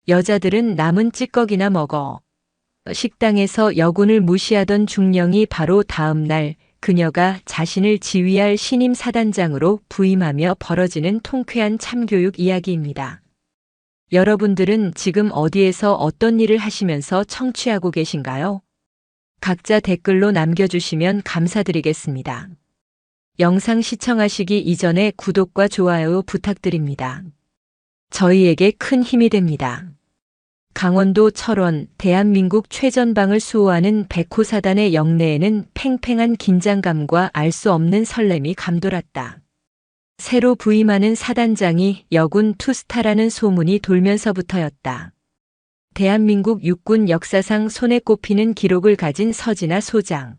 여자들은 남은 찌꺼기나 먹어. 식당에서 여군을 무시하던 중령이 바로 다음 날 그녀가 자신을 지휘할 신임 사단장으로 부임하며 벌어지는 통쾌한 참교육 이야기입니다. 여러분들은 지금 어디에서 어떤 일을 하시면서 청취하고 계신가요? 각자 댓글로 남겨주시면 감사드리겠습니다. 영상 시청하시기 이전에 구독과 좋아요 부탁드립니다. 저희에게 큰 힘이 됩니다. 강원도 철원, 대한민국 최전방을 수호하는 백호사단의 영내에는 팽팽한 긴장감과 알 수 없는 설렘이 감돌았다. 새로 부임하는 사단장이 여군 투스타라는 소문이 돌면서부터였다. 대한민국 육군 역사상 손에 꼽히는 기록을 가진 서진아 소장.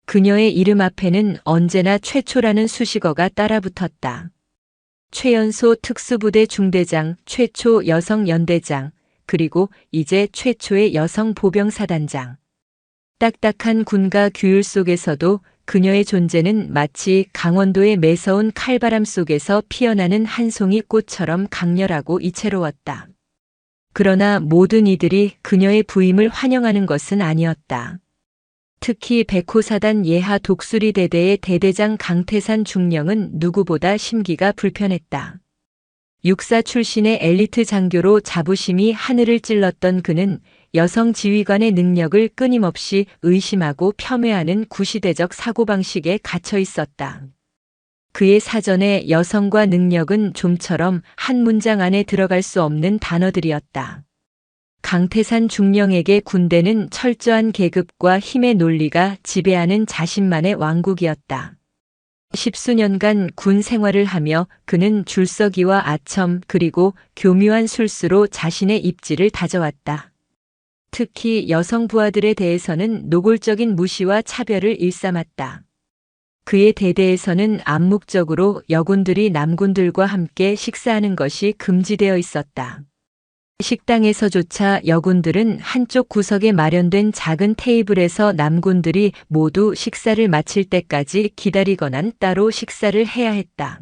그녀의 이름 앞에는 언제나 최초라는 수식어가 따라붙었다. 최연소 특수부대 중대장, 최초 여성 연대장, 그리고 이제 최초의 여성 보병사단장. 딱딱한 군가 규율 속에서도 그녀의 존재는 마치 강원도의 매서운 칼바람 속에서 피어나는 한 송이 꽃처럼 강렬하고 이채로웠다. 그러나 모든 이들이 그녀의 부임을 환영하는 것은 아니었다. 특히 백호사단 예하 독수리 대대의 대대장 강태산 중령은 누구보다 심기가 불편했다. 육사 출신의 엘리트 장교로 자부심이 하늘을 찔렀던 그는 여성 지휘관의 능력을 끊임없이 의심하고 폄훼하는 구시대적 사고방식에 갇혀 있었다. 그의 사전에 여성과 능력은 좀처럼 한 문장 안에 들어갈 수 없는 단어들이었다. 강태산 중령에게 군대는 철저한 계급과 힘의 논리가 지배하는 자신만의 왕국이었다. 십수년간 군 생활을 하며 그는 줄서기와 아첨 그리고 교묘한 술수로 자신의 입지를 다져왔다. 특히 여성 부하들에 대해서는 노골적인 무시와 차별을 일삼았다. 그의 대대에서는 암묵적으로 여군들이 남군들과 함께 식사하는 것이 금지되어 있었다. 식당에서조차 여군들은 한쪽 구석에 마련된 작은 테이블에서 남군들이 모두 식사를 마칠 때까지 기다리거나 따로 식사를 해야 했다.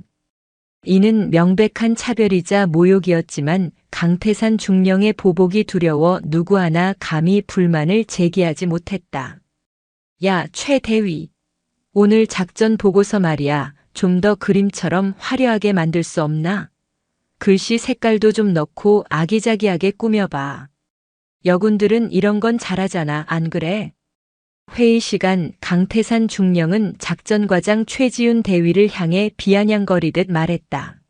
이는 명백한 차별이자 모욕이었지만 강태산 중령의 보복이 두려워 누구 하나 감히 불만을 제기하지 못했다. 야, 최 대위. 오늘 작전 보고서 말이야. 좀 더 그림처럼 화려하게 만들 수 없나? 글씨 색깔도 좀 넣고 아기자기하게 꾸며봐. 여군들은 이런 건 잘하잖아, 안 그래? 회의 시간 강태산 중령은 작전과장 최지훈 대위를 향해 비아냥거리듯 말했다.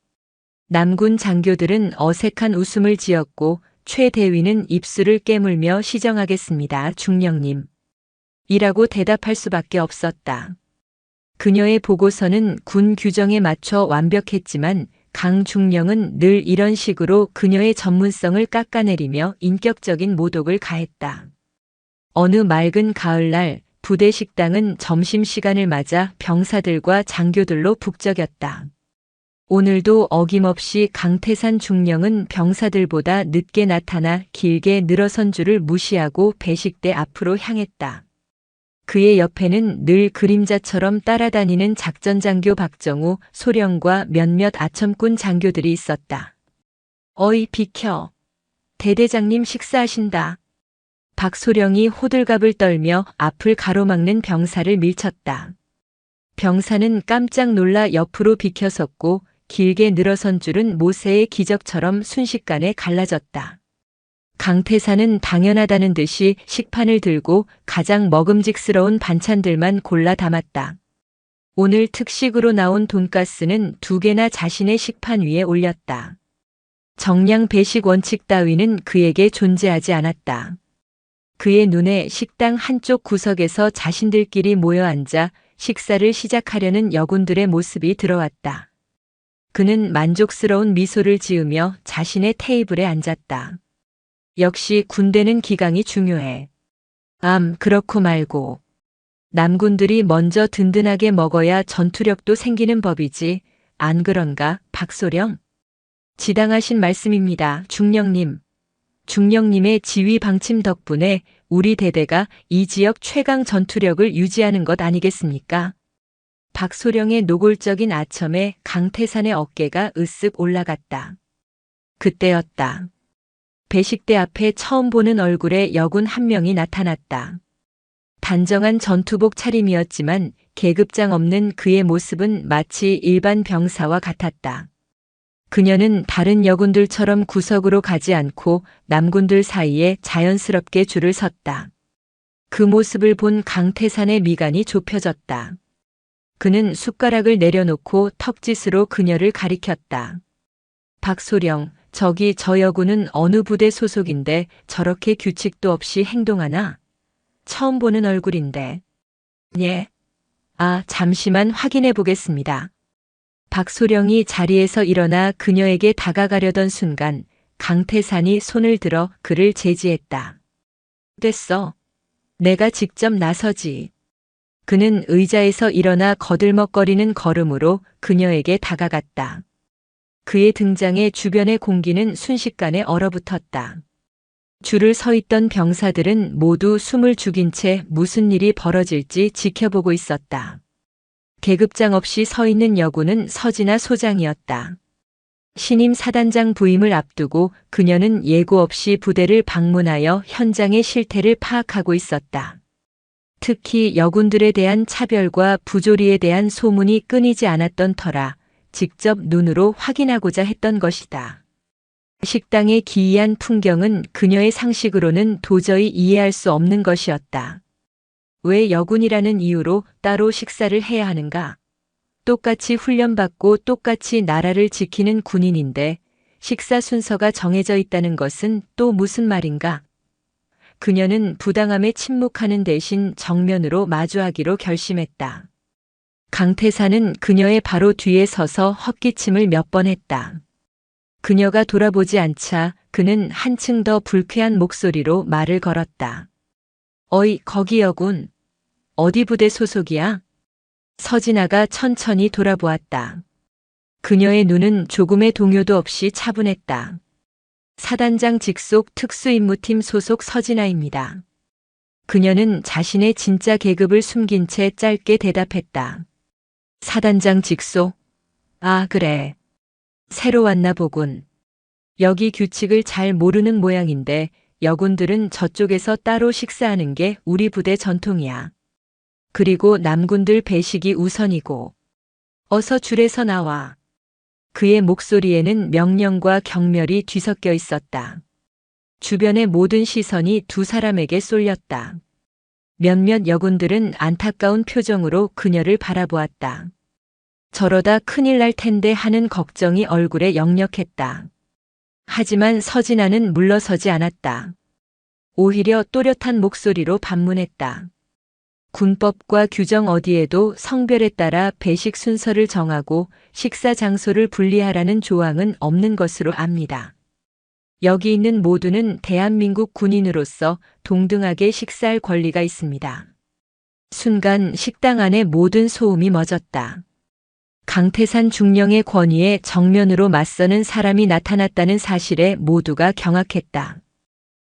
남군 장교들은 어색한 웃음을 지었고 최 대위는 입술을 깨물며 시정하겠습니다, 중령님. 이라고 대답할 수밖에 없었다. 그녀의 보고서는 군 규정에 맞춰 완벽했지만 강 중령은 늘 이런 식으로 그녀의 전문성을 깎아내리며 인격적인 모독을 가했다. 어느 맑은 가을날 부대 식당은 점심시간을 맞아 병사들과 장교들로 북적였다. 오늘도 어김없이 강태산 중령은 병사들보다 늦게 나타나 길게 늘어선 줄을 무시하고 배식대 앞으로 향했다. 그의 옆에는 늘 그림자처럼 따라다니는 작전장교 박정우, 소령과 몇몇 아첨꾼 장교들이 있었다. 어이 비켜. 대대장님 식사하신다. 박소령이 호들갑을 떨며 앞을 가로막는 병사를 밀쳤다. 병사는 깜짝 놀라 옆으로 비켜섰고 길게 늘어선 줄은 모세의 기적처럼 순식간에 갈라졌다. 강태산은 당연하다는 듯이 식판을 들고 가장 먹음직스러운 반찬들만 골라 담았다. 오늘 특식으로 나온 돈가스는 2개나 자신의 식판 위에 올렸다. 정량 배식 원칙 따위는 그에게 존재하지 않았다. 그의 눈에 식당 한쪽 구석에서 자신들끼리 모여 앉아 식사를 시작하려는 여군들의 모습이 들어왔다. 그는 만족스러운 미소를 지으며 자신의 테이블에 앉았다. 역시 군대는 기강이 중요해. 그렇고 말고. 남군들이 먼저 든든하게 먹어야 전투력도 생기는 법이지. 안 그런가, 박소령? 지당하신 말씀입니다, 중령님. 중령님의 지휘 방침 덕분에 우리 대대가 이 지역 최강 전투력을 유지하는 것 아니겠습니까? 박소령의 노골적인 아첨에 강태산의 어깨가 으쓱 올라갔다. 그때였다. 배식대 앞에 처음 보는 얼굴의 여군 한 명이 나타났다. 단정한 전투복 차림이었지만 계급장 없는 그의 모습은 마치 일반 병사와 같았다. 그녀는 다른 여군들처럼 구석으로 가지 않고 남군들 사이에 자연스럽게 줄을 섰다. 그 모습을 본 강태산의 미간이 좁혀졌다. 그는 숟가락을 내려놓고 턱짓으로 그녀를 가리켰다. 박소령, 저기 저 여군은 어느 부대 소속인데 저렇게 규칙도 없이 행동하나? 처음 보는 얼굴인데. 예. 아, 잠시만 확인해 보겠습니다. 박소령이 자리에서 일어나 그녀에게 다가가려던 순간 강태산이 손을 들어 그를 제지했다. 됐어. 내가 직접 나서지. 그는 의자에서 일어나 거들먹거리는 걸음으로 그녀에게 다가갔다. 그의 등장에 주변의 공기는 순식간에 얼어붙었다. 줄을 서 있던 병사들은 모두 숨을 죽인 채 무슨 일이 벌어질지 지켜보고 있었다. 계급장 없이 서 있는 여군은 서진아 소장이었다. 신임 사단장 부임을 앞두고 그녀는 예고 없이 부대를 방문하여 현장의 실태를 파악하고 있었다. 특히 여군들에 대한 차별과 부조리에 대한 소문이 끊이지 않았던 터라 직접 눈으로 확인하고자 했던 것이다. 식당의 기이한 풍경은 그녀의 상식으로는 도저히 이해할 수 없는 것이었다. 왜 여군이라는 이유로 따로 식사를 해야 하는가? 똑같이 훈련받고 똑같이 나라를 지키는 군인인데 식사 순서가 정해져 있다는 것은 또 무슨 말인가? 그녀는 부당함에 침묵하는 대신 정면으로 마주하기로 결심했다. 강태산은 그녀의 바로 뒤에 서서 헛기침을 몇 번 했다. 그녀가 돌아보지 않자 그는 한층 더 불쾌한 목소리로 말을 걸었다. 어이, 거기 여군. 어디 부대 소속이야? 서진아가 천천히 돌아보았다. 그녀의 눈은 조금의 동요도 없이 차분했다. 사단장 직속 특수임무팀 소속 서진아입니다. 그녀는 자신의 진짜 계급을 숨긴 채 짧게 대답했다. 사단장 직속? 아, 그래. 새로 왔나 보군. 여기 규칙을 잘 모르는 모양인데 여군들은 저쪽에서 따로 식사하는 게 우리 부대 전통이야. 그리고 남군들 배식이 우선이고. 어서 줄에서 나와. 그의 목소리에는 명령과 경멸이 뒤섞여 있었다. 주변의 모든 시선이 두 사람에게 쏠렸다. 몇몇 여군들은 안타까운 표정으로 그녀를 바라보았다. 저러다 큰일 날 텐데 하는 걱정이 얼굴에 역력했다. 하지만 서진아는 물러서지 않았다. 오히려 또렷한 목소리로 반문했다. 군법과 규정 어디에도 성별에 따라 배식 순서를 정하고 식사 장소를 분리하라는 조항은 없는 것으로 압니다. 여기 있는 모두는 대한민국 군인으로서 동등하게 식사할 권리가 있습니다. 순간 식당 안의 모든 소음이 멎었다. 강태산 중령의 권위에 정면으로 맞서는 사람이 나타났다는 사실에 모두가 경악했다.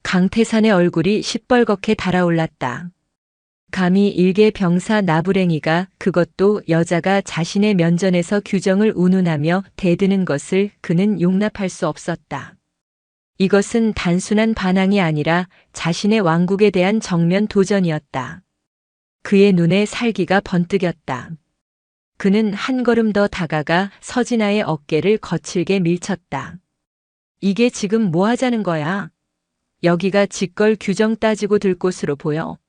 강태산의 얼굴이 시뻘겋게 달아올랐다. 감히 일개 병사 나부랭이가, 그것도 여자가 자신의 면전에서 규정을 운운하며 대드는 것을 그는 용납할 수 없었다. 이것은 단순한 반항이 아니라 자신의 왕국에 대한 정면 도전이었다. 그의 눈에 살기가 번뜩였다. 그는 한 걸음 더 다가가 서진아의 어깨를 거칠게 밀쳤다. 이게 지금 뭐 하자는 거야? 여기가 직걸 규정 따지고 들 곳으로 보여.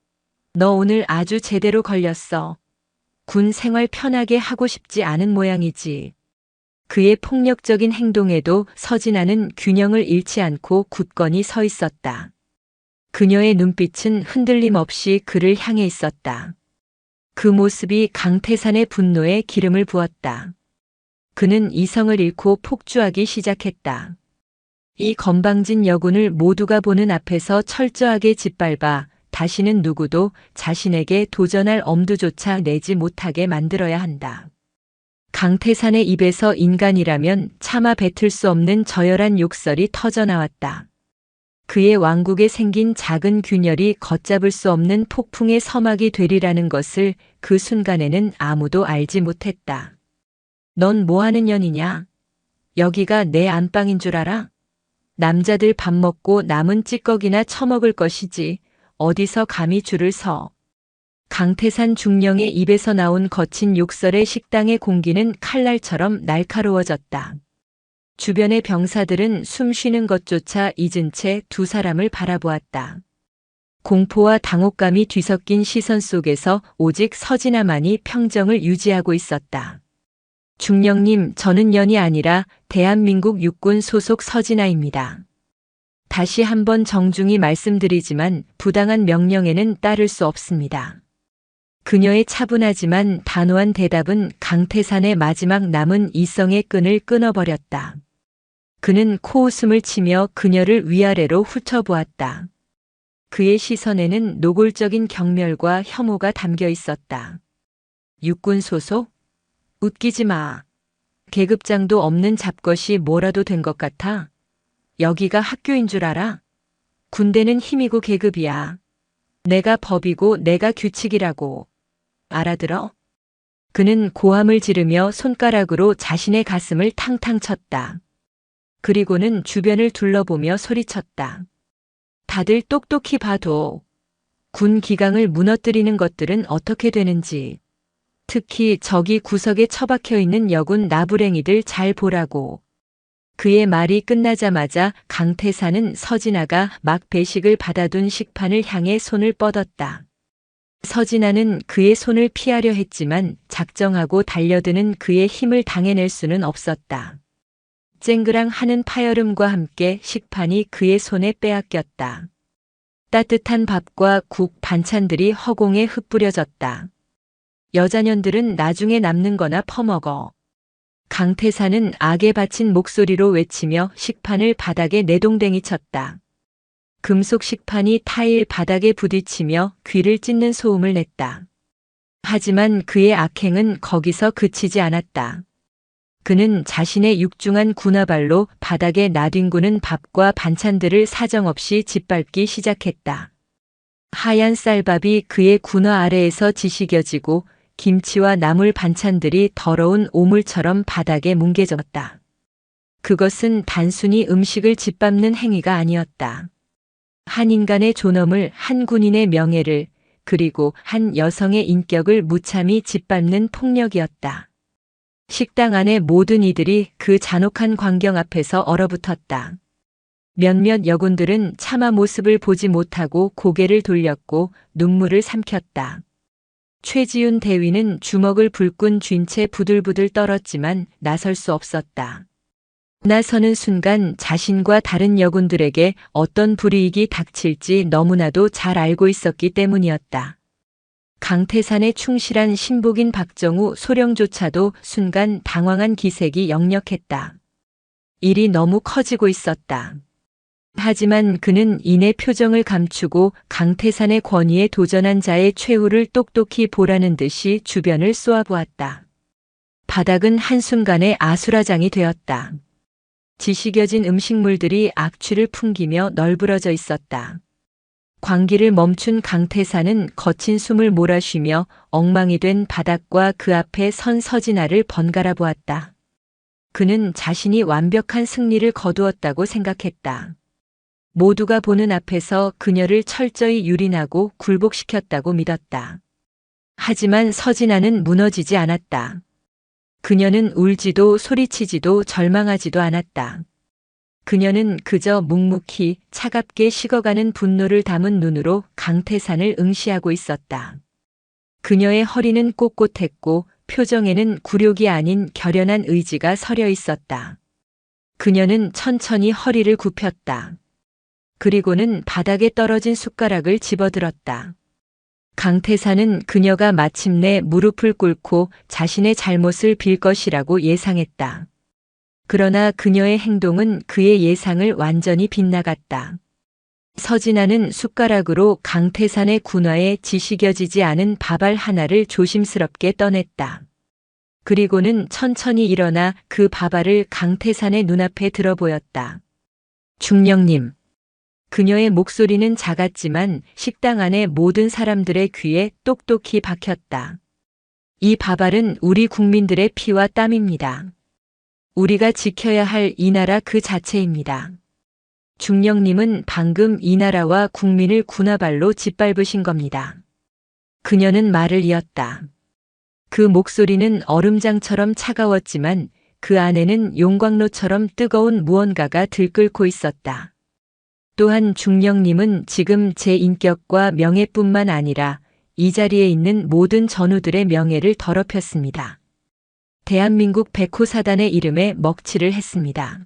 너 오늘 아주 제대로 걸렸어. 군 생활 편하게 하고 싶지 않은 모양이지. 그의 폭력적인 행동에도 서진아는 균형을 잃지 않고 굳건히 서 있었다. 그녀의 눈빛은 흔들림 없이 그를 향해 있었다. 그 모습이 강태산의 분노에 기름을 부었다. 그는 이성을 잃고 폭주하기 시작했다. 이 건방진 여군을 모두가 보는 앞에서 철저하게 짓밟아 다시는 누구도 자신에게 도전할 엄두조차 내지 못하게 만들어야 한다. 강태산의 입에서 인간이라면 차마 뱉을 수 없는 저열한 욕설이 터져나왔다. 그의 왕국에 생긴 작은 균열이 걷잡을 수 없는 폭풍의 서막이 되리라는 것을 그 순간에는 아무도 알지 못했다. 넌 뭐하는 년이냐? 여기가 내 안방인 줄 알아? 남자들 밥 먹고 남은 찌꺼기나 처먹을 것이지 어디서 감히 줄을 서. 강태산 중령의 입에서 나온 거친 욕설에 식당의 공기는 칼날처럼 날카로워졌다. 주변의 병사들은 숨 쉬는 것조차 잊은 채 두 사람을 바라보았다. 공포와 당혹감이 뒤섞인 시선 속에서 오직 서진아만이 평정을 유지하고 있었다. 중령님, 저는 연이 아니라 대한민국 육군 소속 서진아입니다. 다시 한번 정중히 말씀드리지만 부당한 명령에는 따를 수 없습니다. 그녀의 차분하지만 단호한 대답은 강태산의 마지막 남은 이성의 끈을 끊어버렸다. 그는 코웃음을 치며 그녀를 위아래로 훑어보았다. 그의 시선에는 노골적인 경멸과 혐오가 담겨 있었다. 육군 소속? 웃기지 마. 계급장도 없는 잡것이 뭐라도 된 것 같아? 여기가 학교인 줄 알아? 군대는 힘이고 계급이야. 내가 법이고 내가 규칙이라고. 알아들어? 그는 고함을 지르며 손가락으로 자신의 가슴을 탕탕 쳤다. 그리고는 주변을 둘러보며 소리쳤다. 다들 똑똑히 봐도 군 기강을 무너뜨리는 것들은 어떻게 되는지. 특히 저기 구석에 처박혀 있는 여군 나부랭이들 잘 보라고. 그의 말이 끝나자마자 강태산은 서진아가 막 배식을 받아둔 식판을 향해 손을 뻗었다. 서진아는 그의 손을 피하려 했지만 작정하고 달려드는 그의 힘을 당해낼 수는 없었다. 쨍그랑 하는 파열음과 함께 식판이 그의 손에 빼앗겼다. 따뜻한 밥과 국, 반찬들이 허공에 흩뿌려졌다. 여자년들은 나중에 남는 거나 퍼먹어. 강태산은 악에 바친 목소리로 외치며 식판을 바닥에 내동댕이 쳤다. 금속 식판이 타일 바닥에 부딪히며 귀를 찢는 소음을 냈다. 하지만 그의 악행은 거기서 그치지 않았다. 그는 자신의 육중한 군화발로 바닥에 나뒹구는 밥과 반찬들을 사정없이 짓밟기 시작했다. 하얀 쌀밥이 그의 군화 아래에서 지시겨지고 김치와 나물 반찬들이 더러운 오물처럼 바닥에 뭉개졌다. 그것은 단순히 음식을 짓밟는 행위가 아니었다. 한 인간의 존엄을, 한 군인의 명예를, 그리고 한 여성의 인격을 무참히 짓밟는 폭력이었다. 식당 안의 모든 이들이 그 잔혹한 광경 앞에서 얼어붙었다. 몇몇 여군들은 차마 모습을 보지 못하고 고개를 돌렸고 눈물을 삼켰다. 최지훈 대위는 주먹을 불끈 쥔 채 부들부들 떨었지만 나설 수 없었다. 나서는 순간 자신과 다른 여군들에게 어떤 불이익이 닥칠지 너무나도 잘 알고 있었기 때문이었다. 강태산의 충실한 신복인 박정우 소령조차도 순간 당황한 기색이 역력했다. 일이 너무 커지고 있었다. 하지만 그는 이내 표정을 감추고 강태산의 권위에 도전한 자의 최후를 똑똑히 보라는 듯이 주변을 쏘아보았다. 바닥은 한순간에 아수라장이 되었다. 지시겨진 음식물들이 악취를 풍기며 널브러져 있었다. 광기를 멈춘 강태산은 거친 숨을 몰아쉬며 엉망이 된 바닥과 그 앞에 선 서진아를 번갈아 보았다. 그는 자신이 완벽한 승리를 거두었다고 생각했다. 모두가 보는 앞에서 그녀를 철저히 유린하고 굴복시켰다고 믿었다. 하지만 서진아는 무너지지 않았다. 그녀는 울지도 소리치지도 절망하지도 않았다. 그녀는 그저 묵묵히 차갑게 식어가는 분노를 담은 눈으로 강태산을 응시하고 있었다. 그녀의 허리는 꼿꼿했고 표정에는 굴욕이 아닌 결연한 의지가 서려 있었다. 그녀는 천천히 허리를 굽혔다. 그리고는 바닥에 떨어진 숟가락을 집어들었다. 강태산은 그녀가 마침내 무릎을 꿇고 자신의 잘못을 빌 것이라고 예상했다. 그러나 그녀의 행동은 그의 예상을 완전히 빗나갔다. 서진아는 숟가락으로 강태산의 군화에 지시겨지지 않은 밥알 하나를 조심스럽게 떠냈다. 그리고는 천천히 일어나 그 밥알을 강태산의 눈앞에 들어보였다. 중령님. 그녀의 목소리는 작았지만 식당 안의 모든 사람들의 귀에 똑똑히 박혔다. 이 밥알은 우리 국민들의 피와 땀입니다. 우리가 지켜야 할 이 나라 그 자체입니다. 중령님은 방금 이 나라와 국민을 군화발로 짓밟으신 겁니다. 그녀는 말을 이었다. 그 목소리는 얼음장처럼 차가웠지만 그 안에는 용광로처럼 뜨거운 무언가가 들끓고 있었다. 또한 중령님은 지금 제 인격과 명예뿐만 아니라 이 자리에 있는 모든 전우들의 명예를 더럽혔습니다. 대한민국 백호사단의 이름에 먹칠을 했습니다.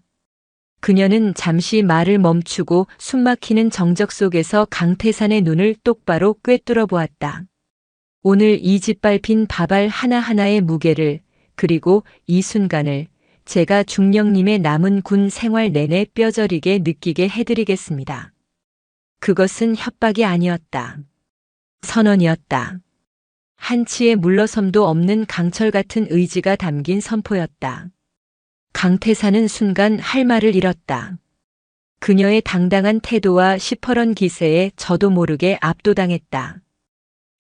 그녀는 잠시 말을 멈추고 숨막히는 정적 속에서 강태산의 눈을 똑바로 꿰뚫어 보았다. 오늘 이 짓밟힌 밥알 하나하나의 무게를, 그리고 이 순간을 제가 중령님의 남은 군 생활 내내 뼈저리게 느끼게 해드리겠습니다. 그것은 협박이 아니었다. 선언이었다. 한치의 물러섬도 없는 강철 같은 의지가 담긴 선포였다. 강태산은 순간 할 말을 잃었다. 그녀의 당당한 태도와 시퍼런 기세에 저도 모르게 압도당했다.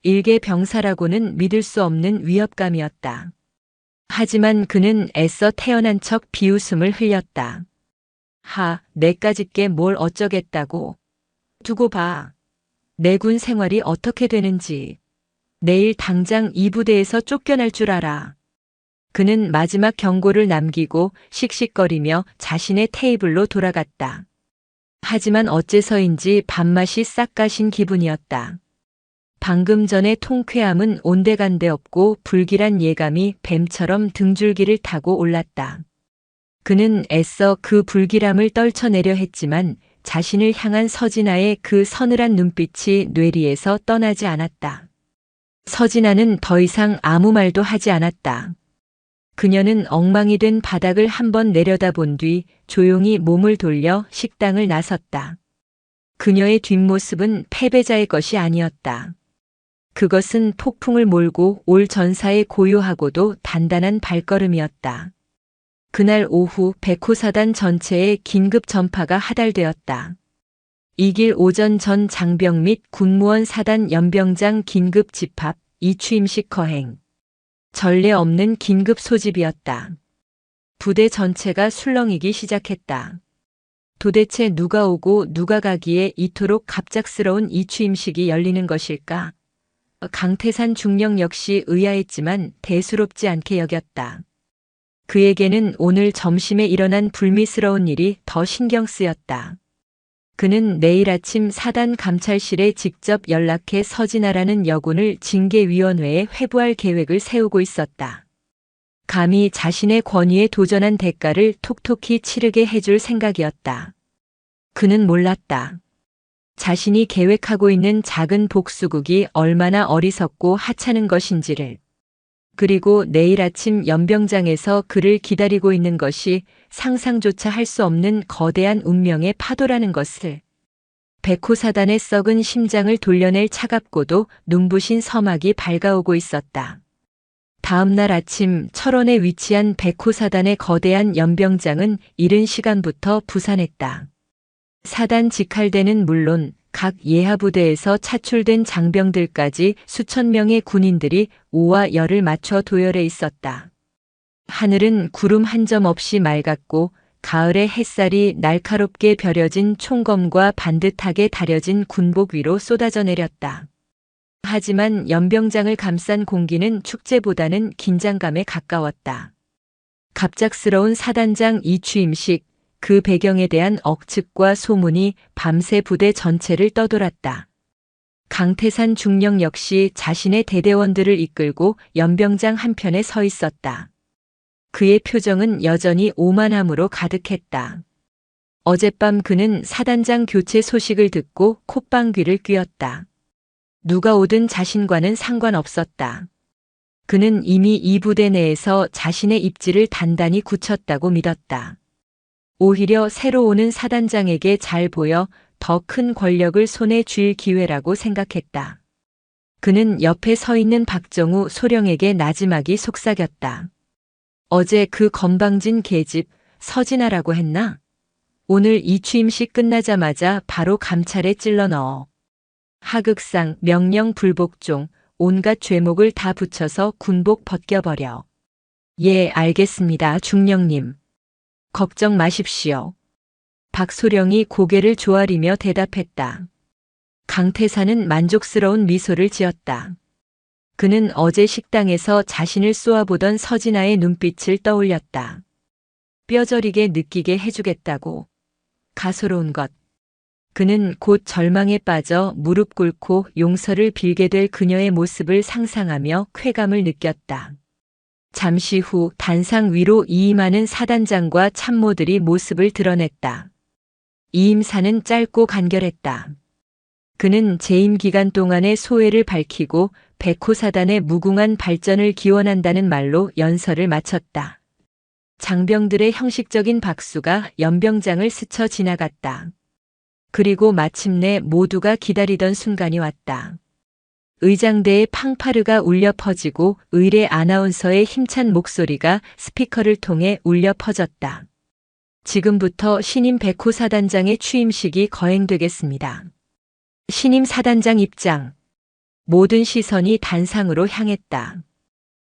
일개 병사라고는 믿을 수 없는 위협감이었다. 하지만 그는 애써 태어난 척 비웃음을 흘렸다. 내까짓게 뭘 어쩌겠다고. 두고 봐. 내 군 생활이 어떻게 되는지. 내일 당장 이 부대에서 쫓겨날 줄 알아. 그는 마지막 경고를 남기고 씩씩거리며 자신의 테이블로 돌아갔다. 하지만 어째서인지 밥맛이 싹 가신 기분이었다. 방금 전의 통쾌함은 온데간데 없고 불길한 예감이 뱀처럼 등줄기를 타고 올랐다. 그는 애써 그 불길함을 떨쳐내려 했지만 자신을 향한 서진아의 그 서늘한 눈빛이 뇌리에서 떠나지 않았다. 서진아는 더 이상 아무 말도 하지 않았다. 그녀는 엉망이 된 바닥을 한번 내려다본 뒤 조용히 몸을 돌려 식당을 나섰다. 그녀의 뒷모습은 패배자의 것이 아니었다. 그것은 폭풍을 몰고 올 전사의 고요하고도 단단한 발걸음이었다. 그날 오후 백호사단 전체에 긴급 전파가 하달되었다. 이길 오전 전 장병 및 군무원 사단 연병장 긴급 집합, 이취임식 거행. 전례 없는 긴급 소집이었다. 부대 전체가 술렁이기 시작했다. 도대체 누가 오고 누가 가기에 이토록 갑작스러운 이취임식이 열리는 것일까? 강태산 중령 역시 의아했지만 대수롭지 않게 여겼다. 그에게는 오늘 점심에 일어난 불미스러운 일이 더 신경 쓰였다. 그는 내일 아침 사단 감찰실에 직접 연락해 서진아라는 여군을 징계위원회에 회부할 계획을 세우고 있었다. 감히 자신의 권위에 도전한 대가를 톡톡히 치르게 해줄 생각이었다. 그는 몰랐다. 자신이 계획하고 있는 작은 복수국이 얼마나 어리석고 하찮은 것인지를. 그리고 내일 아침 연병장에서 그를 기다리고 있는 것이 상상조차 할 수 없는 거대한 운명의 파도라는 것을. 백호사단의 썩은 심장을 돌려낼 차갑고도 눈부신 서막이 밝아오고 있었다. 다음 날 아침 철원에 위치한 백호사단의 거대한 연병장은 이른 시간부터 부산했다. 사단 직할대는 물론 각 예하부대에서 차출된 장병들까지 수천 명의 군인들이 오와 열을 맞춰 도열해 있었다. 하늘은 구름 한 점 없이 맑았고 가을의 햇살이 날카롭게 벼려진 총검과 반듯하게 다려진 군복 위로 쏟아져 내렸다. 하지만 연병장을 감싼 공기는 축제보다는 긴장감에 가까웠다. 갑작스러운 사단장 이취임식, 그 배경에 대한 억측과 소문이 밤새 부대 전체를 떠돌았다. 강태산 중령 역시 자신의 대대원들을 이끌고 연병장 한편에 서 있었다. 그의 표정은 여전히 오만함으로 가득했다. 어젯밤 그는 사단장 교체 소식을 듣고 콧방귀를 뀌었다. 누가 오든 자신과는 상관없었다. 그는 이미 이 부대 내에서 자신의 입지를 단단히 굳혔다고 믿었다. 오히려 새로 오는 사단장에게 잘 보여 더 큰 권력을 손에 쥘 기회라고 생각했다. 그는 옆에 서 있는 박정우 소령에게 나지막이 속삭였다. 어제 그 건방진 계집 서진아라고 했나? 오늘 이 취임식 끝나자마자 바로 감찰에 찔러 넣어. 하극상, 명령 불복종, 온갖 죄목을 다 붙여서 군복 벗겨버려. 예, 알겠습니다, 중령님. 걱정 마십시오. 박소령이 고개를 조아리며 대답했다. 강태산은 만족스러운 미소를 지었다. 그는 어제 식당에서 자신을 쏘아보던 서진아의 눈빛을 떠올렸다. 뼈저리게 느끼게 해주겠다고. 가소로운 것. 그는 곧 절망에 빠져 무릎 꿇고 용서를 빌게 될 그녀의 모습을 상상하며 쾌감을 느꼈다. 잠시 후 단상 위로 이임하는 사단장과 참모들이 모습을 드러냈다. 이임사는 짧고 간결했다. 그는 재임 기간 동안의 소회를 밝히고 백호사단의 무궁한 발전을 기원한다는 말로 연설을 마쳤다. 장병들의 형식적인 박수가 연병장을 스쳐 지나갔다. 그리고 마침내 모두가 기다리던 순간이 왔다. 의장대의 팡파르가 울려 퍼지고 의례 아나운서의 힘찬 목소리가 스피커를 통해 울려 퍼졌다. 지금부터 신임 백호 사단장의 취임식이 거행되겠습니다. 신임 사단장 입장. 모든 시선이 단상으로 향했다.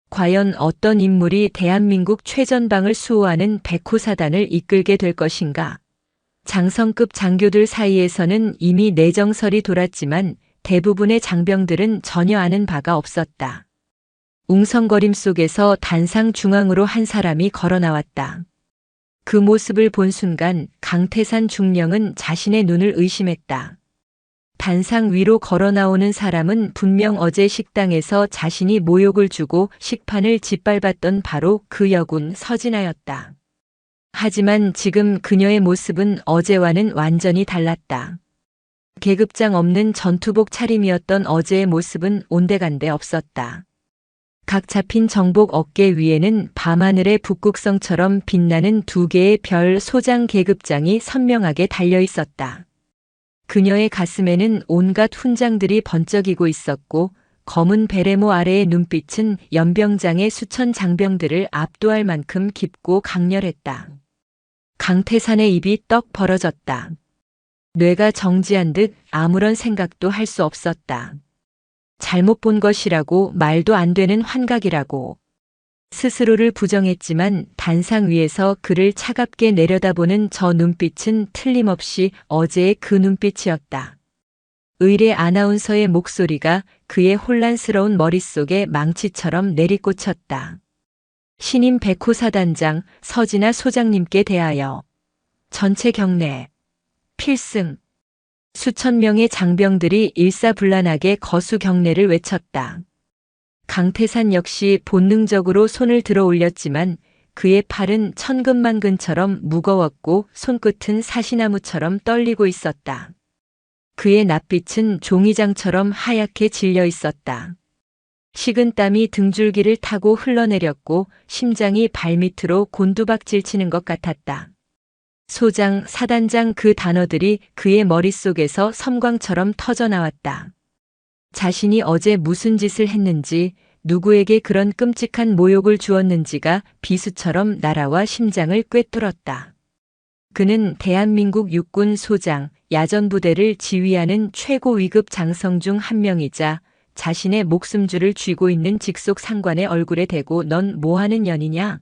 과연 어떤 인물이 대한민국 최전방을 수호하는 백호 사단을 이끌게 될 것인가? 장성급 장교들 사이에서는 이미 내정설이 돌았지만 대부분의 장병들은 전혀 아는 바가 없었다. 웅성거림 속에서 단상 중앙으로 한 사람이 걸어 나왔다. 그 모습을 본 순간 강태산 중령은 자신의 눈을 의심했다. 단상 위로 걸어 나오는 사람은 분명 어제 식당에서 자신이 모욕을 주고 식판을 짓밟았던 바로 그 여군 서진아였다. 하지만 지금 그녀의 모습은 어제와는 완전히 달랐다. 계급장 없는 전투복 차림이었던 어제의 모습은 온데간데 없었다. 각 잡힌 정복 어깨 위에는 밤하늘의 북극성처럼 빛나는 두 개의 별 소장 계급장이 선명하게 달려 있었다. 그녀의 가슴에는 온갖 훈장들이 번쩍이고 있었고 검은 베레모 아래의 눈빛은 연병장의 수천 장병들을 압도할 만큼 깊고 강렬했다. 강태산의 입이 떡 벌어졌다. 뇌가 정지한 듯 아무런 생각도 할 수 없었다. 잘못 본 것이라고 말도 안 되는 환각이라고. 스스로를 부정했지만 단상 위에서 그를 차갑게 내려다보는 저 눈빛은 틀림없이 어제의 그 눈빛이었다. 의례 아나운서의 목소리가 그의 혼란스러운 머릿속에 망치처럼 내리꽂혔다. 신임 백호 사단장 서진아 소장님께 대하여 전체 경례 필승. 수천 명의 장병들이 일사불란하게 거수 경례를 외쳤다. 강태산 역시 본능적으로 손을 들어 올렸지만 그의 팔은 천근만근처럼 무거웠고 손끝은 사시나무처럼 떨리고 있었다. 그의 낯빛은 종이장처럼 하얗게 질려 있었다. 식은땀이 등줄기를 타고 흘러내렸고 심장이 발밑으로 곤두박질 치는 것 같았다. 소장, 사단장 그 단어들이 그의 머릿속에서 섬광처럼 터져나왔다. 자신이 어제 무슨 짓을 했는지, 누구에게 그런 끔찍한 모욕을 주었는지가 비수처럼 날아와 심장을 꿰뚫었다. 그는 대한민국 육군 소장, 야전부대를 지휘하는 최고 위급 장성 중 한 명이자 자신의 목숨줄을 쥐고 있는 직속 상관의 얼굴에 대고 넌 뭐하는 년이냐?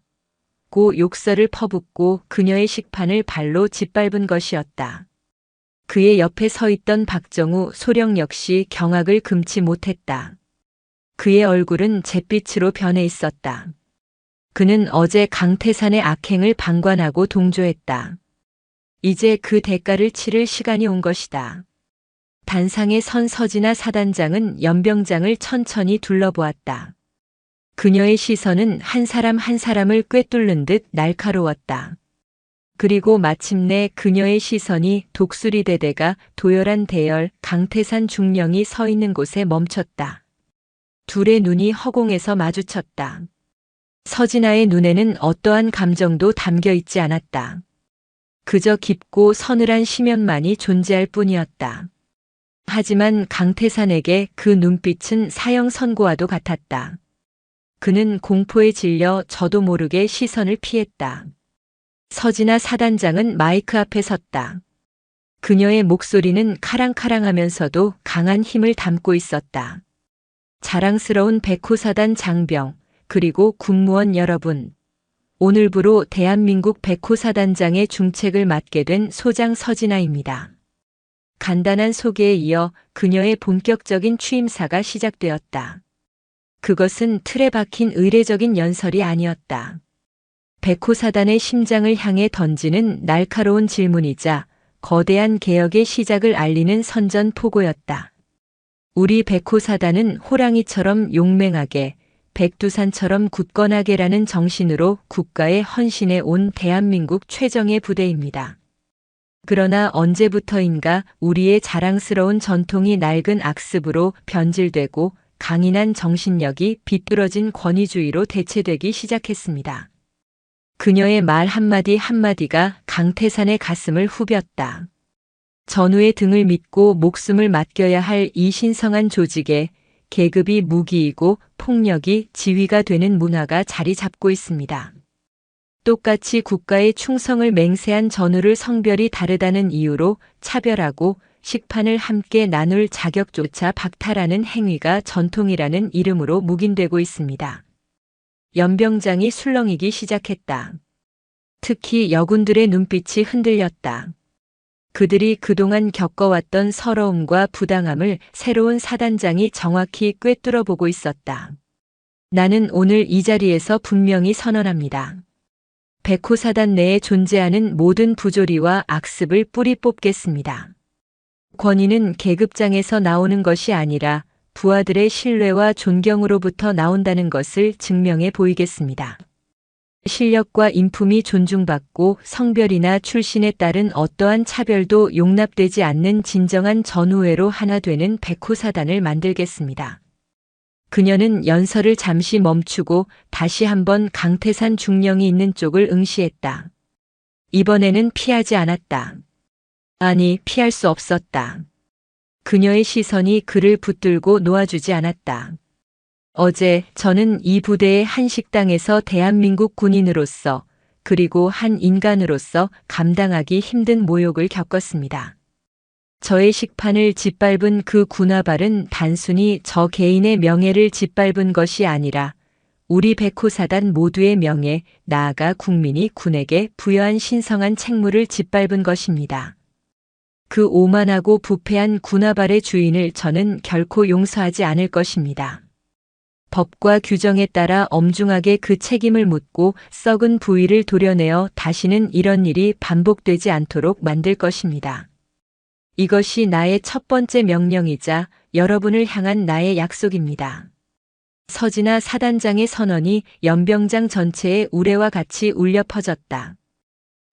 고 욕설을 퍼붓고 그녀의 식판을 발로 짓밟은 것이었다. 그의 옆에 서 있던 박정우 소령 역시 경악을 금치 못했다. 그의 얼굴은 잿빛으로 변해 있었다. 그는 어제 강태산의 악행을 방관하고 동조했다. 이제 그 대가를 치를 시간이 온 것이다. 단상에 선 서진아 사단장은 연병장을 천천히 둘러보았다. 그녀의 시선은 한 사람 한 사람을 꿰뚫는 듯 날카로웠다. 그리고 마침내 그녀의 시선이 독수리 대대가 도열한 대열 강태산 중령이 서 있는 곳에 멈췄다. 둘의 눈이 허공에서 마주쳤다. 서진아의 눈에는 어떠한 감정도 담겨 있지 않았다. 그저 깊고 서늘한 심연만이 존재할 뿐이었다. 하지만 강태산에게 그 눈빛은 사형 선고와도 같았다. 그는 공포에 질려 저도 모르게 시선을 피했다. 서진아 사단장은 마이크 앞에 섰다. 그녀의 목소리는 카랑카랑하면서도 강한 힘을 담고 있었다. 자랑스러운 백호사단 장병, 그리고 군무원 여러분. 오늘부로 대한민국 백호사단장의 중책을 맡게 된 소장 서진아입니다. 간단한 소개에 이어 그녀의 본격적인 취임사가 시작되었다. 그것은 틀에 박힌 의례적인 연설이 아니었다. 백호사단의 심장을 향해 던지는 날카로운 질문이자 거대한 개혁의 시작을 알리는 선전포고였다. 우리 백호사단은 호랑이처럼 용맹하게, 백두산처럼 굳건하게라는 정신으로 국가에 헌신해 온 대한민국 최정예 부대입니다. 그러나 언제부터인가 우리의 자랑스러운 전통이 낡은 악습으로 변질되고 강인한 정신력이 비뚤어진 권위주의로 대체되기 시작했습니다. 그녀의 말 한마디 한마디가 강태산의 가슴을 후볐다. 전우의 등을 믿고 목숨을 맡겨야 할 이 신성한 조직에 계급이 무기이고 폭력이 지위가 되는 문화가 자리 잡고 있습니다. 똑같이 국가의 충성을 맹세한 전우를 성별이 다르다는 이유로 차별하고 식판을 함께 나눌 자격조차 박탈하는 행위가 전통이라는 이름으로 묵인되고 있습니다. 연병장이 술렁이기 시작했다. 특히 여군들의 눈빛이 흔들렸다. 그들이 그동안 겪어왔던 서러움과 부당함을 새로운 사단장이 정확히 꿰뚫어 보고 있었다. 나는 오늘 이 자리에서 분명히 선언합니다. 백호사단 내에 존재하는 모든 부조리와 악습을 뿌리 뽑겠습니다. 권위는 계급장에서 나오는 것이 아니라 부하들의 신뢰와 존경으로부터 나온다는 것을 증명해 보이겠습니다. 실력과 인품이 존중받고 성별이나 출신에 따른 어떠한 차별도 용납되지 않는 진정한 전우회로 하나 되는 백호사단을 만들겠습니다. 그녀는 연설을 잠시 멈추고 다시 한번 강태산 중령이 있는 쪽을 응시했다. 이번에는 피하지 않았다. 아니, 피할 수 없었다. 그녀의 시선이 그를 붙들고 놓아주지 않았다. 어제 저는 이 부대의 한 식당에서 대한민국 군인으로서 그리고 한 인간으로서 감당하기 힘든 모욕을 겪었습니다. 저의 식판을 짓밟은 그 군화발은 단순히 저 개인의 명예를 짓밟은 것이 아니라 우리 백호사단 모두의 명예, 나아가 국민이 군에게 부여한 신성한 책무를 짓밟은 것입니다. 그 오만하고 부패한 군화발의 주인을 저는 결코 용서하지 않을 것입니다. 법과 규정에 따라 엄중하게 그 책임을 묻고 썩은 부위를 도려내어 다시는 이런 일이 반복되지 않도록 만들 것입니다. 이것이 나의 첫 번째 명령이자 여러분을 향한 나의 약속입니다. 서진아 사단장의 선언이 연병장 전체의 우레와 같이 울려 퍼졌다.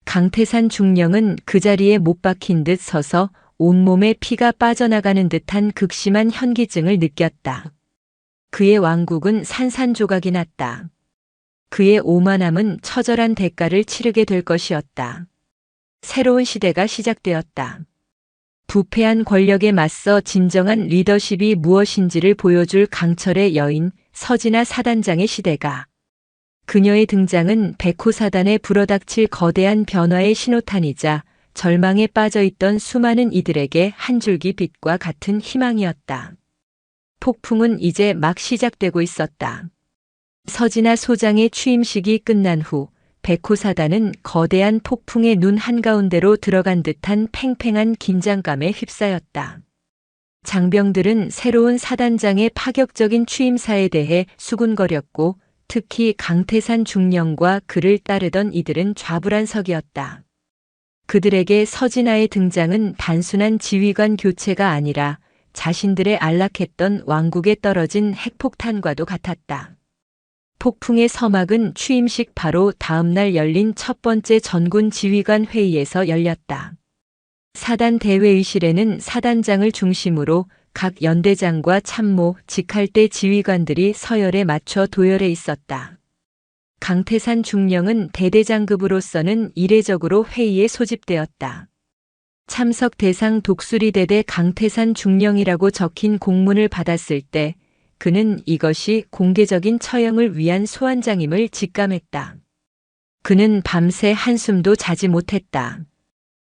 강태산 중령은 그 자리에 못 박힌 듯 서서 온몸에 피가 빠져나가는 듯한 극심한 현기증을 느꼈다. 그의 왕국은 산산조각이 났다. 그의 오만함은 처절한 대가를 치르게 될 것이었다. 새로운 시대가 시작되었다. 부패한 권력에 맞서 진정한 리더십이 무엇인지를 보여줄 강철의 여인 서진아 사단장의 시대가. 그녀의 등장은 백호사단에 불어닥칠 거대한 변화의 신호탄이자 절망에 빠져있던 수많은 이들에게 한 줄기 빛과 같은 희망이었다. 폭풍은 이제 막 시작되고 있었다. 서진아 소장의 취임식이 끝난 후 백호사단은 거대한 폭풍의 눈 한가운데로 들어간 듯한 팽팽한 긴장감에 휩싸였다. 장병들은 새로운 사단장의 파격적인 취임사에 대해 수군거렸고 특히 강태산 중령과 그를 따르던 이들은 좌불안석이었다. 그들에게 서진아의 등장은 단순한 지휘관 교체가 아니라 자신들의 안락했던 왕국에 떨어진 핵폭탄과도 같았다. 폭풍의 서막은 취임식 바로 다음 날 열린 첫 번째 전군 지휘관 회의에서 열렸다. 사단 대회의실에는 사단장을 중심으로 각 연대장과 참모, 직할대 지휘관들이 서열에 맞춰 도열해 있었다. 강태산 중령은 대대장급으로서는 이례적으로 회의에 소집되었다. 참석 대상 독수리대대 강태산 중령이라고 적힌 공문을 받았을 때 그는 이것이 공개적인 처형을 위한 소환장임을 직감했다. 그는 밤새 한숨도 자지 못했다.